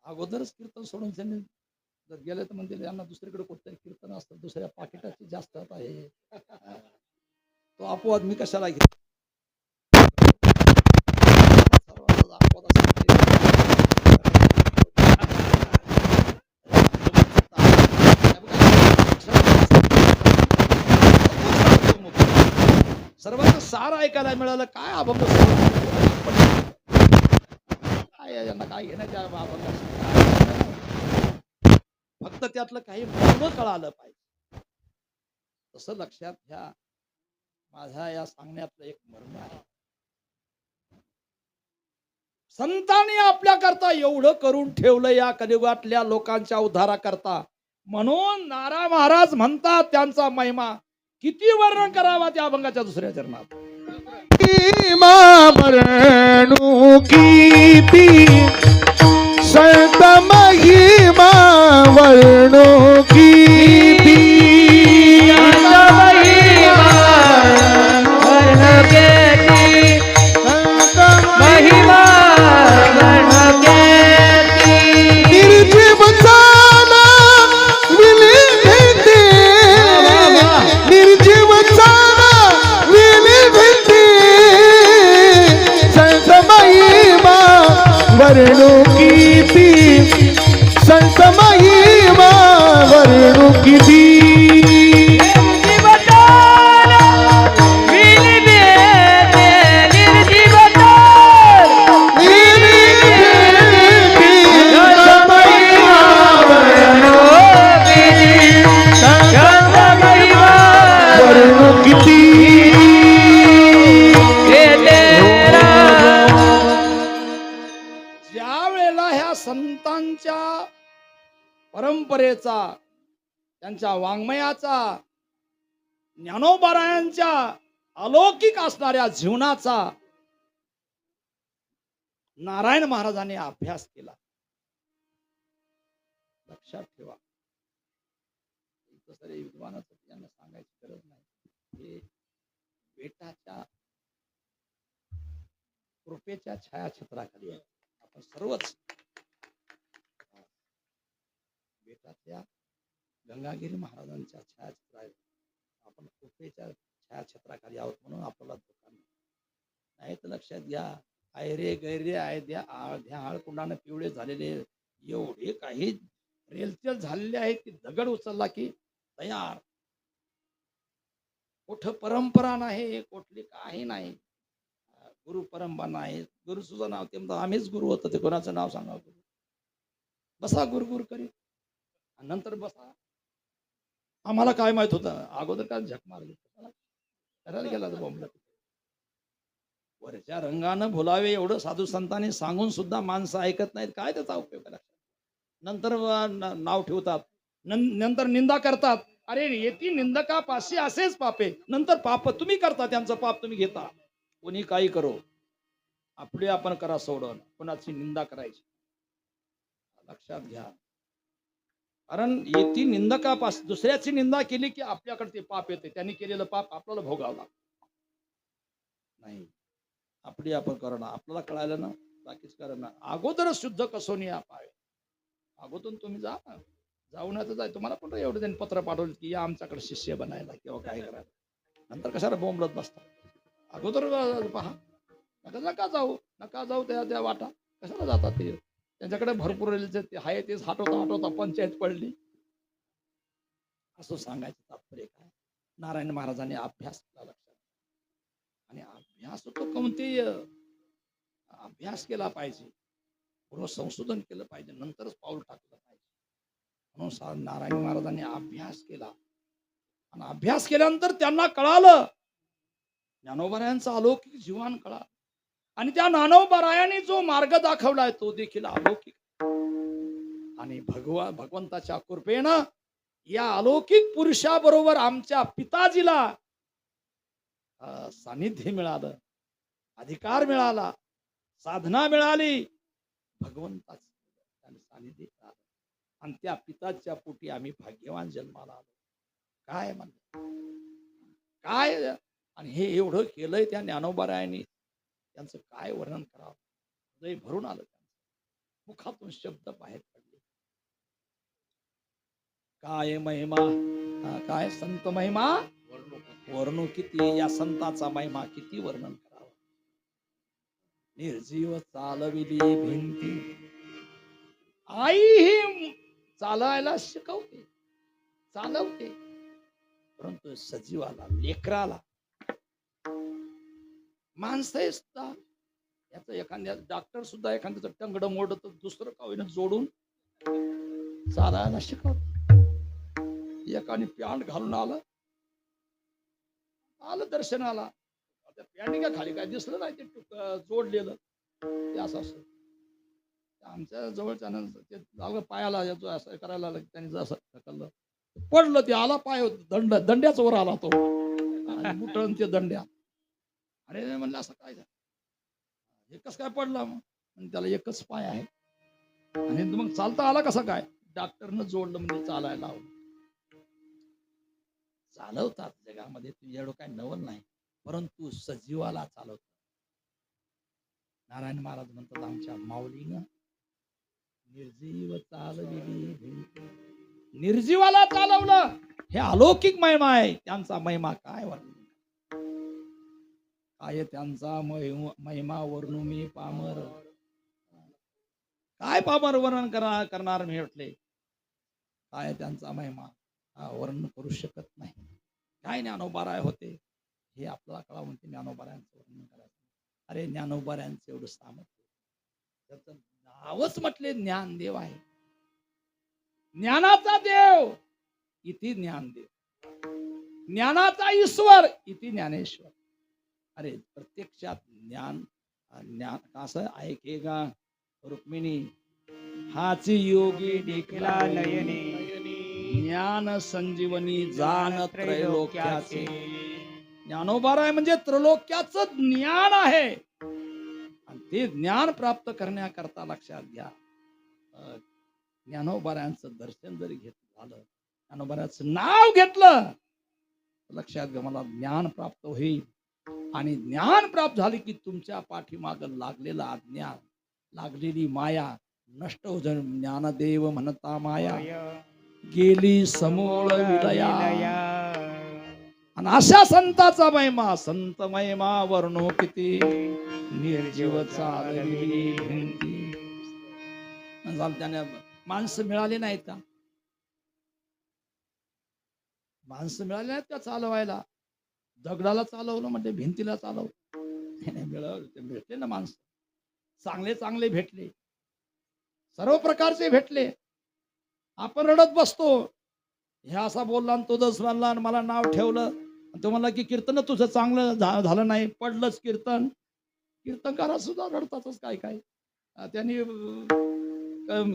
अगोदरच कीर्तन सोडून त्यांनी जर गेले तर म्हणतील यांना दुसरीकडे कुठतरी कीर्तन असतं, दुसऱ्या पाकिटाची जास्त आहे. तो अपवाद मी कशाला घेतो. सर्वांचा अपवाद सर्वांचं सार ऐकायला मिळालं. काय अभंग काय यांना काय घेण्याच्या अभंग. फक्त त्यातलं काही मर्म कळालं पाहिजे. तसं लक्षात घ्या, माझ्या या सांगण्यातलं एक मर्म आहे. संतांनी आपल्या करता एवढं करून ठेवलं या कलियुगातल्या लोकांच्या उद्धाराकरता. म्हणून नारा महाराज म्हणतात त्यांचा महिमा किती वर्णन करावा त्या अभंगाच्या दुसऱ्या चरणात. महिमा कीर्ती संत महिमा वर्णो कीर्ती निर्जीव चाला विली भेटे, निर्जीव चाला विली भेटे संत महिमा वर्णो कीर्ती संत महिमा वर्णो कीर्ती. ज्या वेळेला ह्या संतांच्या परंपरेचा, त्यांच्या वाङ्मयाचा, ज्ञानोबारायांच्या अलौकिक असणाऱ्या जीवनाचा नारायण महाराजांनी अभ्यास केला. लक्षात ठेवा, सरे विद्वानाचं यांना सांगायची गरज नाही. हे बेटाच्या कृपेच्या छायाछत्राखाली आहे. आपण सर्वच बेटातल्या गंगागिरी महाराजांच्या छायाछत्र आहे. आपण कृपेच्या छायाछत्राखाली आहोत म्हणून आपल्याला दुकान नाही. तर लक्षात घ्या, आयरे गैरे आयद्या आळध्या आळकुंडाने पिवळे झालेले एवढे काही रेलचेल झालेले आहेत की दगड उचलला की तयार. कुठं परंपरा नाही, कुठली काही नाही. गुरु परंपरा नाही. गुरु तुझं नाव ते म्हणतात आम्हीच गुरु होतो. ते कोणाचं नाव सांगा. गुरु बसा गुरु गुरु करीत नंतर बसा. आम्हाला काय माहित होतं अगोदर काय झक मारली करायला गेला तर बोंबला. वरच्या रंगानं बोलावे एवढं साधू संतांनी सांगून सुद्धा माणसं ऐकत नाहीत. काय त्याचा उपयोग आहे. नंतर नाव ठेवतात, नंतर निंदा करतात. अरे येती निंदकापाशी असेच पापे. नंतर पाप तुम्ही करता, त्यांचं पाप तुम्ही घेता. कोणी काही करो, आपली आपण करा सोडून कोणाची निंदा करायची. लक्षात घ्या, कारण येती निंदकापास दुसऱ्याची निंदा केली की आपल्याकडे ते पाप येते. त्यांनी केलेलं पाप आपल्याला भोगावं लागतं. नाही, आपली आपण करणं. आपल्याला कळायला ना बाकीच करणं. अगोदरच शुद्ध कसोनी पावे. अगोदर तुम्ही जा ना, जाऊन जाय. तुम्हाला पण एवढं त्यांनी पत्र पाठवलं की या आमच्याकडे शिष्य बनायला किंवा काय करायला. नंतर कशाला बोंबलत बसता. अगोदर पहा. नका जाऊ त्या वाटा कशाला जातात. ते त्यांच्याकडे भरपूर आहे तेच हटवता पंचायत पडली. असं सांगायचं तात्पर्य काय. नारायण महाराजांनी अभ्यास केला. लक्षात. आणि अभ्यास तो कोणते अभ्यास केला पाहिजे, पूर्ण संशोधन केलं पाहिजे, नंतरच पाऊल टाकलं पाहिजे. म्हणून नारायण महाराजांनी अभ्यास केला. आणि अभ्यास केल्यानंतर त्यांना कळालं ज्ञानोबारायांचा अलौकिक जीवन कळा. आणि त्या ज्ञानोबारायांनी जो मार्ग दाखवलाय तो देखील अलौकिक. आणि भगवंताच्या कृपेनं या अलौकिक पुरुषाबरोबर आमच्या पिताजीला सानिध्य मिळालं, अधिकार मिळाला, साधना मिळाली, भगवंताच सानिध्य मिळालं आणि त्या पिताच्या पोटी आम्ही भाग्यवान जन्माला आलो. काय म्हणलं काय, आणि हे एवढं केलंय त्या ज्ञानोबारायांनी, त्यांचं काय वर्णन करावं. हृदय भरून आलं, त्यांचं मुखातून शब्द बाहेर पडले. काय महिमा, काय संत महिमा, वर्णू किती, या संताचा महिमा किती वर्णन करावा. निर्जीव चालविली भिंती, आई ही चालायला शिकवते, चालवते, परंतु सजीवाला, लेकराला, माणसं सुद्धा, याच एखाद्या डॉक्टर सुद्धा एखाद्याचं टंगड मोडत दुसरं कावीनं जोडून चालायला शिकवत. एकाने पॅन्ट घालून आलं दर्शनाला, त्या पॅन्ट खाली काय दिसलं नाही, ते जोडलेलं ते असं असं. आमच्या जवळच्या ते झालं पायाला असं करायला लागलं, त्यांनी जसं ढकललं पडलं, ते आला पाय दंड्याच वर आला तो, मुठण ते दंड्या. अरे म्हणलं असं काय झालं, हे कसं काय पडला, मग त्याला एकच पाय आहे आणि मग चालता आला कसं काय, डॉक्टरनं जोडलं म्हणजे चालायला लावलं. चालवतात जगामध्ये, तुझ्याकडं काय नवल नाही, परंतु सजीवाला चालवतात. नारायण महाराज म्हणतात आमच्या माऊलीनं निर्जीव चालविली भिंती, निर्जीवाला चालवलं. हे अलौकिक महिमा आहे, त्यांचा महिमा काय वर्णन, काय त्यांचा महिमा वर्णू मी पामर, काय पामर वर्णन करणार मी म्हटले. काय त्यांचा महिमा वर्णन करू शकत नाही. काय ज्ञानोबाराय होते हे आपल्याला कळावं, म्हणते ज्ञानोबारायांचं वर्णन करायचं. अरे ज्ञानोबारायांचं एवढं सामर्थ्य, त्याचं नावच म्हटले ज्ञानदेव आहे. ज्ञानाचा देव इति ज्ञानदेव, ज्ञानाचा ईश्वर इति ज्ञानेश्वर. अरे प्रत्यक्षात ज्ञान कसं ऐकेगा रुक्मिणी, हाची योगी देखला नयनी, ज्ञान संजीवनी जाण त्रैलोक्याचे. ज्ञानोबाराय म्हणजे त्रैलोक्याचं ज्ञान आहे, आणि ते ज्ञान प्राप्त करण्याकरता लक्षात घ्या, ज्ञानोबारायांचं दर्शन जरी घेतलं झालं, ज्ञानोबारायांचं नाव घेतलं, लक्षात घ्या मला ज्ञान प्राप्त होईल. आणि ज्ञान प्राप्त झाले की तुमच्या पाठीमाग लागलेला अज्ञान, लागलेली माया नष्ट हो जाईल. ज्ञानदेव म्हणता माया गेली समूळ विलया. आणि अशा संताचा महिमा, संत महिमा वर्णो किती, निर्जीव चालविली भिंती. त्याने माणसं मिळाली नाहीत का, माणसं मिळाली नाहीत का चालवायला. दगडाला चालवलं म्हणजे भिंतीला चालवलं, मिळवलं ते भेटले ना माणसं. चांगले चांगले भेटले, सर्व प्रकारचे भेटले. आपण रडत बसतो, हे असा बोलला आणि तो दस म्हणला आणि मला नाव ठेवलं, तो म्हणला की कीर्तन तुझं चांगलं झालं नाही, पडलंच कीर्तन. कीर्तनकार सुद्धा रडतातच काय काय, त्यांनी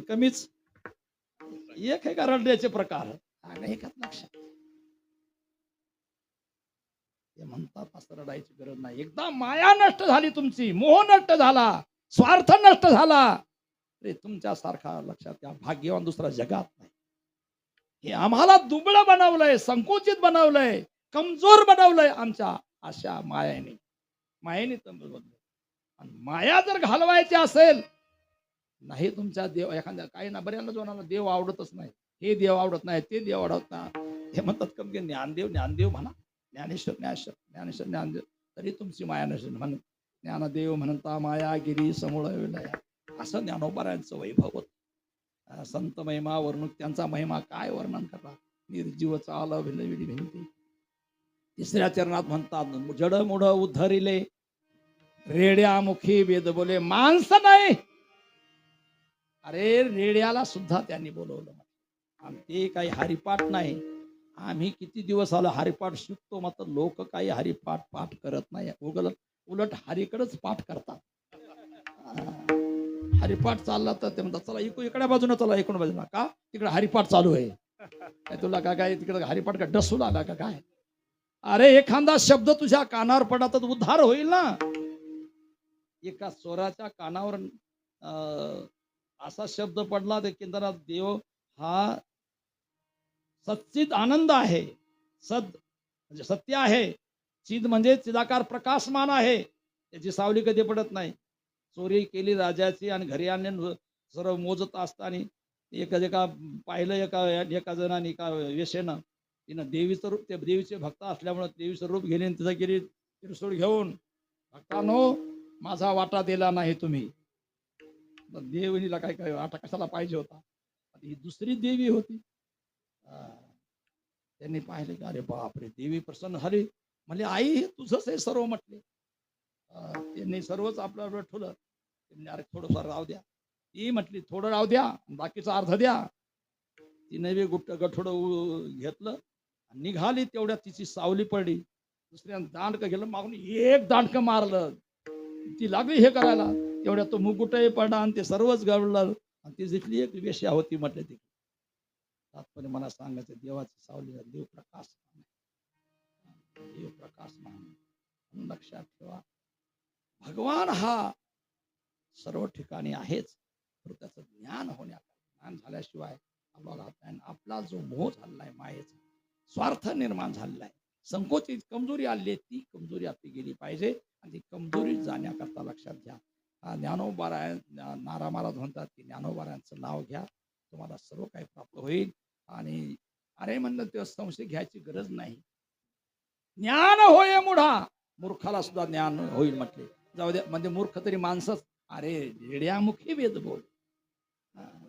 कमीच एक आहे का रडण्याचे प्रकार, एकाच लक्षात. ते म्हणतात असं रडायची गरज नाही. एकदा माया नष्ट झाली तुमची, मोह नष्ट झाला, स्वार्थ नष्ट झाला, रे तुमच्यासारखा लक्षात घ्या भाग्यवान दुसरा जगात नाही. हे आम्हाला दुबळं बनवलंय, संकुचित बनवलंय, कमजोर बनवलंय आमच्या अशा मायाने. मायेने आणि माया जर घालवायची असेल, नाही तुमच्या देव एखाद्या काही ना बऱ्याला जोनाला देव आवडतच नाही, हे देव आवडत नाही, ते देव आवडत नाही. हे म्हणतात कम की ज्ञानदेव ज्ञानदेव म्हणा, ज्ञानेश्वर ज्ञानेश्वर ज्ञानेश्वर ज्ञानदेव, तरी तुमची माया नसेल. म्हण ज्ञानदेव म्हणता माया गिरी समूळ विलया. असं ज्ञानोबारायांचं वैभव होत. संत महिमा वर्णूक त्यांचा महिमा काय वर्णन करा. निर्जीव चाल विलविली भिंती. तिसऱ्या चरणात म्हणतात जड मुढ उद्धरिले, रेड्या मुखी वेद बोले. माणसं नाही, अरे रेड्याला सुद्धा त्यांनी बोलवलं. आणि ते काही हरिपाठ नाही. आम्ही किती दिवस आलो हरिपाठ शिकतो, मात्र लोक काही हरिपाठ पाठ करत नाही, उलट हरीकडेच पाठ करतात. हरिपाठ चालला तर ते म्हणतात चला इकड्या बाजूने चला इकडून बाजूला का तिकडे हरिपाठ चालू आहे काय तुला काय तिकडे हरिपाठ का डसून आला का काय अरे एखादा शब्द तुझ्या कानावर पडला तर उद्धार होईल ना एका चोराच्या कानावर असा शब्द पडला ते केंद्रात देव हा सच्चिद आनंद आहे सद म्हणजे सत्य आहे चिद म्हणजे चिदाकार प्रकाशमान आहे त्याची सावली कधी पडत नाही चोरी केली राजाची आणि घरी आणले सर्व मोजत असताना एका पाहिलं एका जणाने एका वेशेनं तिनं देवीचं रूप ते देवीचे भक्त असल्यामुळे देवीचं रूप घेणे तिचं केली त्रिशूळ घेऊन भक्तांनो माझा वाटा दिला नाही तुम्ही देवीला काय वाटा कशाला पाहिजे होता ही दुसरी देवी होती त्यांनी पाहिले की अरे बापरे देवी प्रसन्न झाली म्हणजे आई हे तुझंच आहे सर्व म्हटले त्यांनी सर्वच आपल्यावर ठेवलं अरे थोडंफार राहू द्या ती म्हटली थोडं राहू द्या बाकीचा अर्ध द्या तिने बी गठोडं घेतलं निघाली तेवढ्यात तिची सावली पडली दुसऱ्या दांडकं गेलं मागून एक दांडकं मारलं ती लागली हे करायला तेवढ्यात तो मुकुटही पडला आणि ते सर्वच गळलं आणि ती जिथली एक वेश्या होती म्हटले ती तात्पर्य मला सांगायचं देवाची सावली देव प्रकाश म्हणून लक्षात ठेवा भगवान हा सर्व ठिकाणी आहेच तर त्याचं ज्ञान ज्ञान झाल्याशिवाय आपला जो मोह झालेला मायेचा स्वार्थ निर्माण झालेला आहे संकोचित कमजोरी आली ती कमजोरी आपली गेली पाहिजे आणि ती कमजोरी जाण्याकरता लक्षात घ्या ज्ञानोबा नारा महाराज म्हणतात की ज्ञानोबारायांचं नाव घ्या तुम्हाला सर्व काही प्राप्त होईल आणि अरे म्हणलं तेव्हा संशय घ्यायची गरज नाही ज्ञान होय मुढा मूर्खाला सुद्धा ज्ञान होईल म्हटले जाऊ द्या म्हणजे मूर्ख तरी माणसंच अरे रेड्यामुखी वेद बोल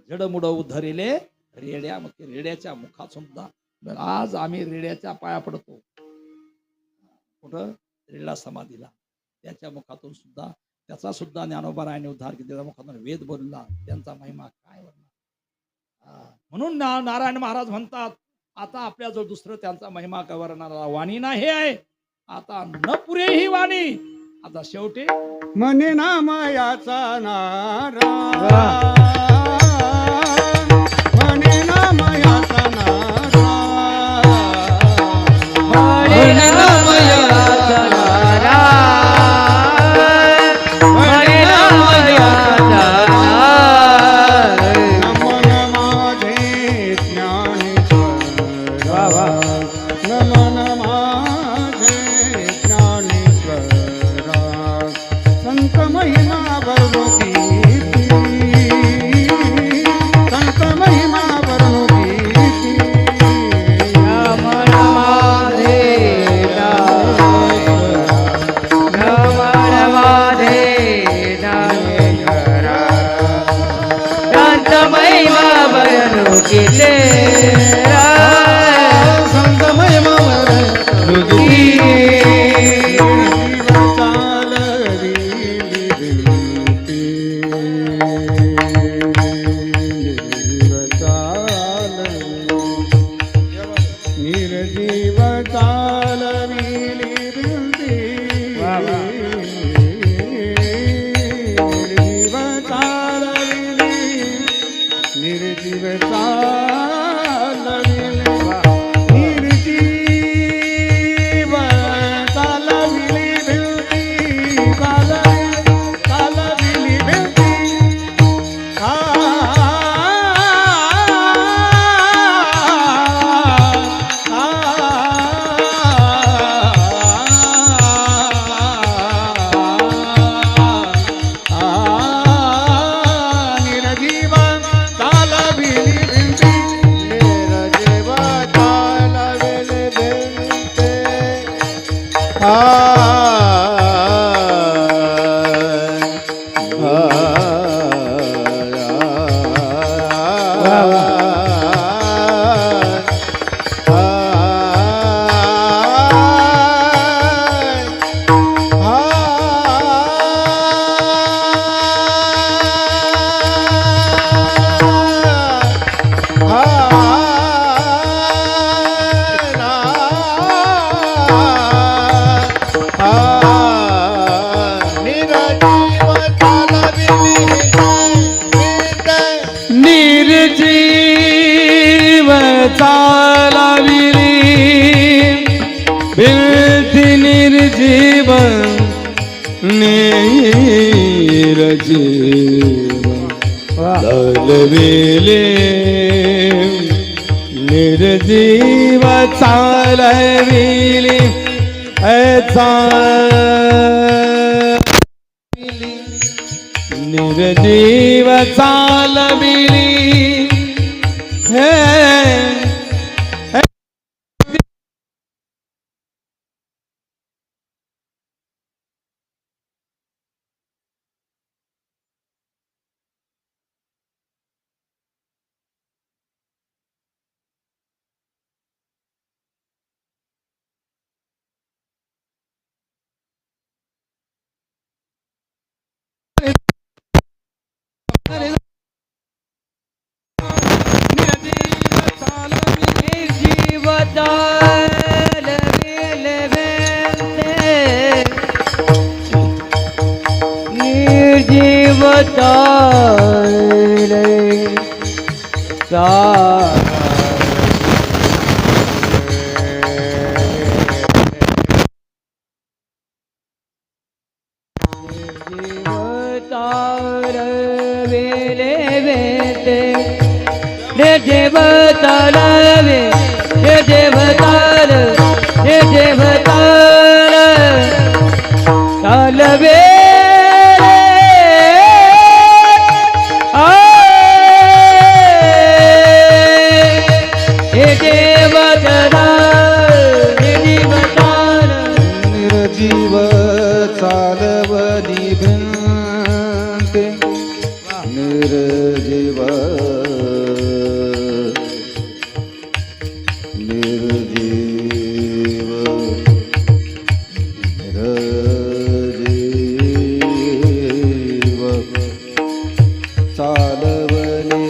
जडमुड उद्धरिले रेड्यामुखी रेड्याच्या मुखात सुद्धा आज आम्ही रेड्याच्या पाया पडतो कुठं रेडा समाधीला त्याच्या मुखातून सुद्धा त्याचा सुद्धा ज्ञानोबारायाने उद्धार केला त्याच्या मुखातून वेद बोलला त्यांचा महिमा काय वर्णन म्हणून नारायण महाराज म्हणतात आता आपल्याजवळ दुसरं त्यांचा महिमा काय वर्णनाला वाणी नाही आहे आता न पुरे ही वाणी आता शेवटी मने नामयाचा नारा मने नामयाचा नारा मने नामयाचा नारा मने नामयाचा नारा नमन माझे ज्ञानेश्वरा नमन माझे ज्ञानेश्वरा संत महिमा वर्णुकी संत महिमा वर्णुकी नमन माझे नमन माझे ज्ञानेश्वरा संत महिमा वर्णुकी संत महिमा वर्णुकी निरजीव निर्जीव चालविली भिंती निर्जीव निर्जीव चालविली निर्जीव चालविली निर्जीव चालविली हे निर्जीव चालवली भिंते निर्जीव निर्जीव निर्जीव चालवली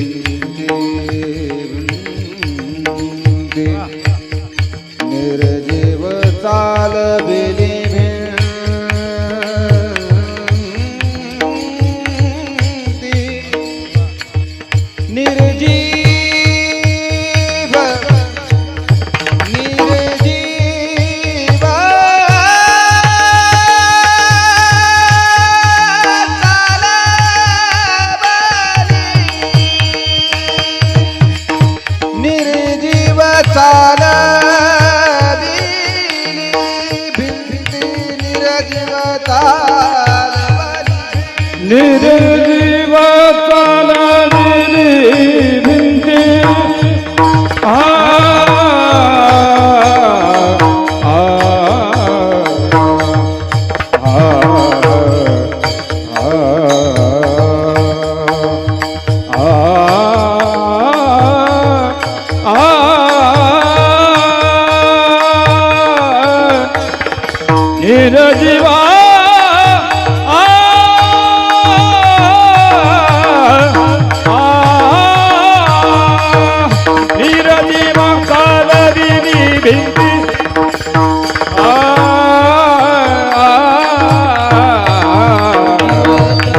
भिंते निर्जीव चालविली भिंती निर्जीव निर्जीव निर्जीव निर्जीव चालविली भिंती निर्जीवा निर्जीव चालविली भिंती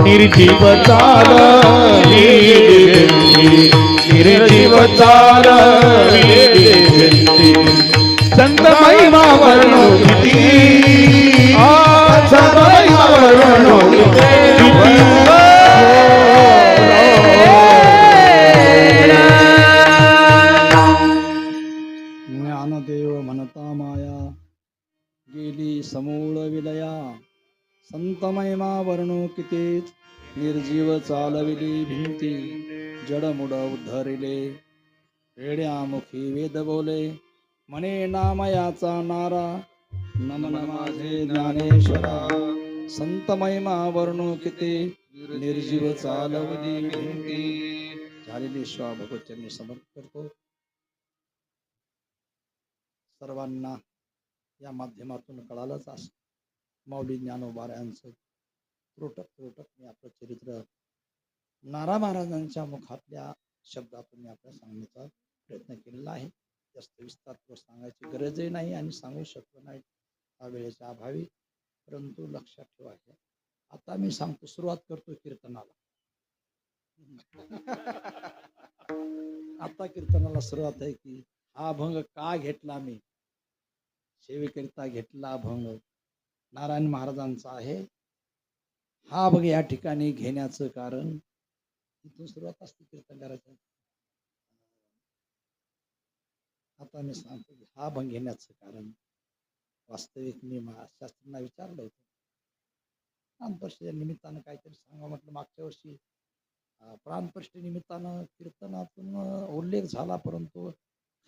निर्जीव चालविली निर्जीव चालविली भिंती संत महिमा वर्णो किती संत महिमा वर्णो ज्ञानदेव म्हणता माया गेली समूळ विलया संत महिमा वर्णुकिते निर्जीव चालविली भिंती जडमुड उद्धरिले वेड्यामुखी वेद बोले म्हणे नामयाचा नारा नमन माझे ज्ञानेश्वरा संत महिमा वर्णुकिते निर्जीव चालविली भिंती झालेली श्वा भगवतचरणी समर्पित करतो. सर्वांना या माध्यमातून कळालंच असं माऊली ज्ञानोबाऱ्यांचं त्रोटक मी आपलं चरित्र नारा महाराजांच्या मुखातल्या शब्दातून मी आपल्याला सांगण्याचा प्रयत्न केलेला आहे. जास्त विस्तार सांगायची गरजही नाही आणि सांगू शकलो नाही त्या वेळेच्या अभावी, परंतु लक्षात ठेवा. आता मी सांगतो, सुरुवात करतो कीर्तनाला. आता कीर्तनाला सुरुवात आहे की हा अभंग का घेतला मी, सेवेकरिता घेतला अभंग नारायण महाराजांचा आहे. हा अभंग या ठिकाणी घेण्याचं कारण इथून सुरुवात असते कीर्तन करायचं. आता मी सांगतो की हा अभंग घेण्याचं कारण वास्तविक मी शास्त्रींना विचारलं होतं. प्राणप्रतिष्ठेच्या निमित्तानं काहीतरी सांगा म्हटलं. मागच्या वर्षी प्राणप्रतिष्ठे निमित्तानं कीर्तनातून उल्लेख झाला, परंतु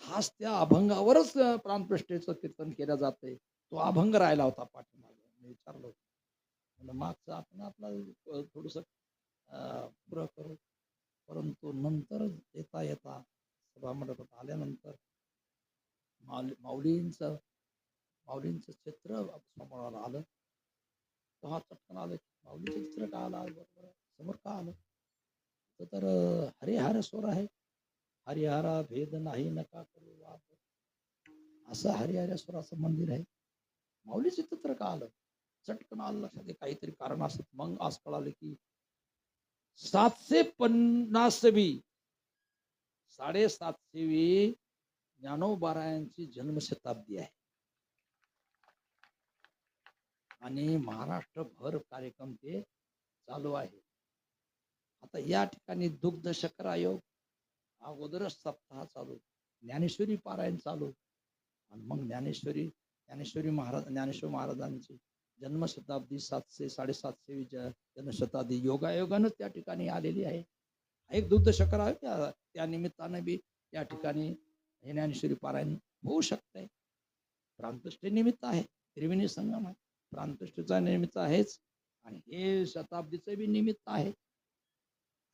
खास त्या अभंगावरच प्राणप्रतिष्ठेचं कीर्तन केलं जातंय. तो अभंग राहिला होता पाठीमागे. मी विचारलं होतं म्हणलं मागचं आपण आपला थोडस पुरं करू. परंतु नंतर येता येता सभामंडपात आल्यानंतर माऊलींचं चित्र समोर आलं. तेव्हा चटकन आलं माऊलीचं चित्र का आलं बरोबर समोर का आलं तर हरिहर स्वर आहे. हरिहरा भेद नाही नका करू वाद, असं हरिहरेश्वराचं मंदिर आहे. माऊलीचं चित्र का आलं चटकन आलं लक्षात. काहीतरी कारण असत. मग आज कळालं की 750वी 750वी ज्ञानोबारायांची जन्मशताब्दी आहे आणि महाराष्ट्रभर कार्यक्रम ते चालू आहे. आता या ठिकाणी दुग्ध शर्करा आयोग अगोदरच सप्ताह चालू, ज्ञानेश्वरी पारायण चालू आणि मग ज्ञानेश्वर महाराजांची जन्मशताब्दी 700-750वी जन्मशताब्दी योगायोगानं त्या ठिकाणी आलेली आहे. एक दुग्ध शर्करा त्या निमित्तानं बी त्या ठिकाणी हे ज्ञानेश्वरी पारायण होऊ शकते. प्राणप्रतिष्ठे निमित्त आहे, त्रिवेणी संगम आहे, प्राणप्रतिष्ठेचा निमित्त आहेच आणि हे शताब्दीचं बी निमित्त आहे.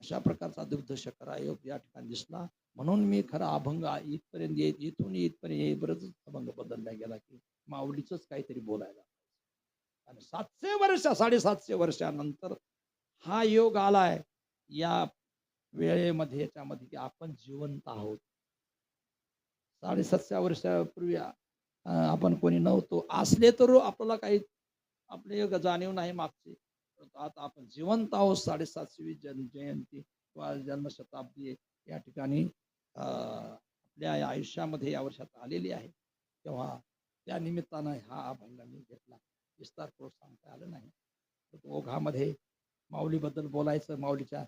अशा प्रकारचा दुग्ध शर्करा योग या ठिकाणी दिसला. म्हणून मी खरा अभंग इथपर्यंत इथून इथपर्यंत येईपर्यंत अभंग बदलला गेला की माऊलीचंच काहीतरी बोलायला. आणि 700 वर्ष 750 वर्षानंतर हा योग आलाय या वेळेमध्ये याच्यामध्ये की आपण जिवंत आहोत. 750 वर्षापूर्वी आपण कोणी नव्हतो, असले तर आपल्याला काही आपले जाणीव नाही मागची. आता आपण जिवंत आहोत. 750वी जयंती किंवा जन्मशताब्दी या ठिकाणी आपल्या आयुष्यामध्ये या वर्षात आलेली आहे. तेव्हा त्या निमित्तानं हा अभंग मी घेतला. विस्तार करून सांगता आलं नाही. ओघामध्ये माऊलीबद्दल बोलायचं, माऊलीच्या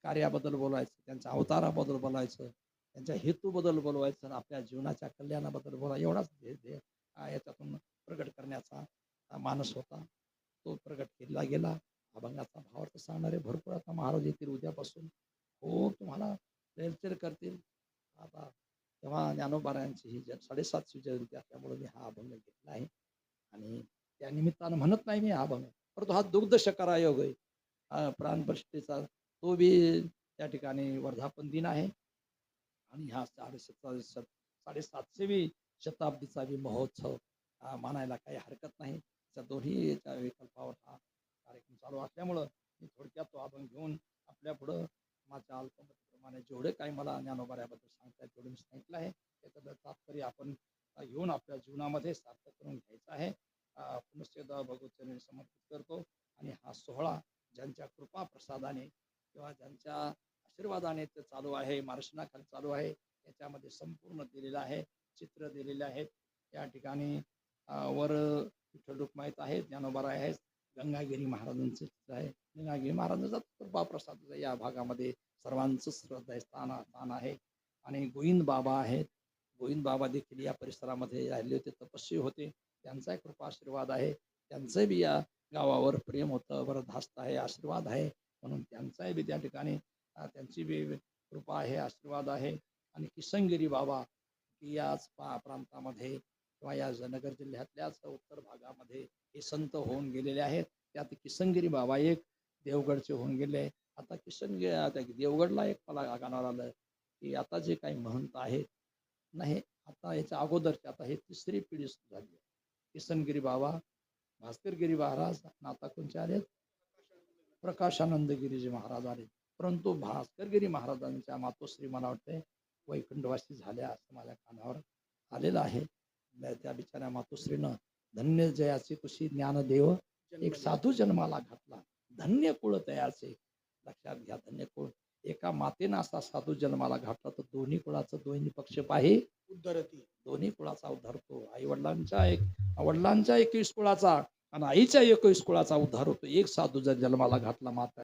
कार्याबद्दल बोलायचं, त्यांच्या अवताराबद्दल बोलायचं, त्यांच्या हेतूबद्दल बोलवायचं, आपल्या जीवनाच्या कल्याणाबद्दल बोलायचं, एवढाच याच्यातून प्रगट करण्याचा मानस होता. तो प्रगट केला गेला. अभंगाचा भावार्थ सांगणारे भरपूर आता महाराज येतील उद्यापासून. हो तुम्हाला रेलचेल करतील. आता तेव्हा ज्ञानोबारायांची ही 750वी जयंती असल्यामुळे मी हा अभंग घेतला आहे आणि त्या निमित्तानं म्हणत नाही मी हा अभंग, परंतु हा दुग्ध शर्करा योग आहे प्राणप्रतिष्ठेचा, तो बी त्या ठिकाणी वर्धापन दिन आहे आणि हा 750वी शताब्दीचा बी महोत्सव मानायला काही हरकत नाही. त्या दोन्ही विकल्पावर हा कार्यक्रम चालू असल्यामुळं मी थोडक्यात तो अभंग घेऊन आपल्या पुढं माझ्या अल्पमतीप्रमाणे जेवढे काही मला ज्ञानोबाऱ्याबद्दल सांगता येईल तेवढे मी सांगितलं आहे. त्याचं तात्पर्य आपण घेऊन आपल्या जीवनामध्ये सार्थक करून घ्यायचं आहे. पुनश्चेदा भगवतचरणी समर्पित करतो आणि हा सोहळा ज्यांच्या कृपा प्रसादाने किंवा ज्यांच्या आशीर्वादाने ते चालू आहे, मार्गदर्शनाखाली चालू आहे, याच्यामध्ये संपूर्ण दिलेलं आहे, चित्र दिलेले आहेत. या ठिकाणी वर विठ्ठल रुक्माईत आहेत, ज्ञानोबा आहेत, गंगागिरी महाराजांचं चित्र आहे. गंगागिरी महाराजांचा कृपा प्रसाद या भागामध्ये सर्वांचं स्थान आहे. आणि गोविंद बाबा आहेत. गोविंद बाबा देखील या परिसरामध्ये राहिले होते, तपस्वी होते. त्यांचाही कृपा आशीर्वाद आहे. त्यांचं बी या गावावर प्रेम होतं, वरधास्त आहे, आशीर्वाद आहे. म्हणून त्यांचाही बी त्या ठिकाणी त्यांची बी कृपा आहे, आशीर्वाद आहे. आणि किसनगिरी बाबा की याच प्रांतामध्ये किंवा या नगर जिल्ह्यातल्याच उत्तर भागामध्ये हे संत होऊन गेलेले आहेत. त्यात किसनगिरी बाबा एक देवगडचे होऊन गेले. आता आता देवगडला एक मला गाणार आलं की आता जे काही महंत आहेत नाही, आता याच्या अगोदरचे आता हे तिसरी पिढी झाली आहे. किसनगिरी बाबा, भास्करगिरी महाराज, आता कोणचे आले, प्रकाशानंद गिरीजी महाराज आले. परंतु भास्करगिरी महाराजांच्या मातोश्री मला वाटते वैकुंठवासी झाल्या असं माझ्या कानावर आलेलं आहे. त्या बिचाऱ्या मातोश्रीनं धन्य जयाचे कुशी ज्ञानदेव एक साधू जन्माला घातला, धन्य कुळ तयाचे. लक्षात घ्या, धन्य कुळ एका मातेनं असा साधू जन्माला घातला तर दोन्ही कुळाचं दोन्ही पक्ष पाहे उद्धरती, दोन्ही कुळाचा उद्धार होतो. वडिलांच्या 21 कुळाचा आणि आईच्या 21 कुळाचा उद्धार होतो. एक साधू जर जन्माला घातला माता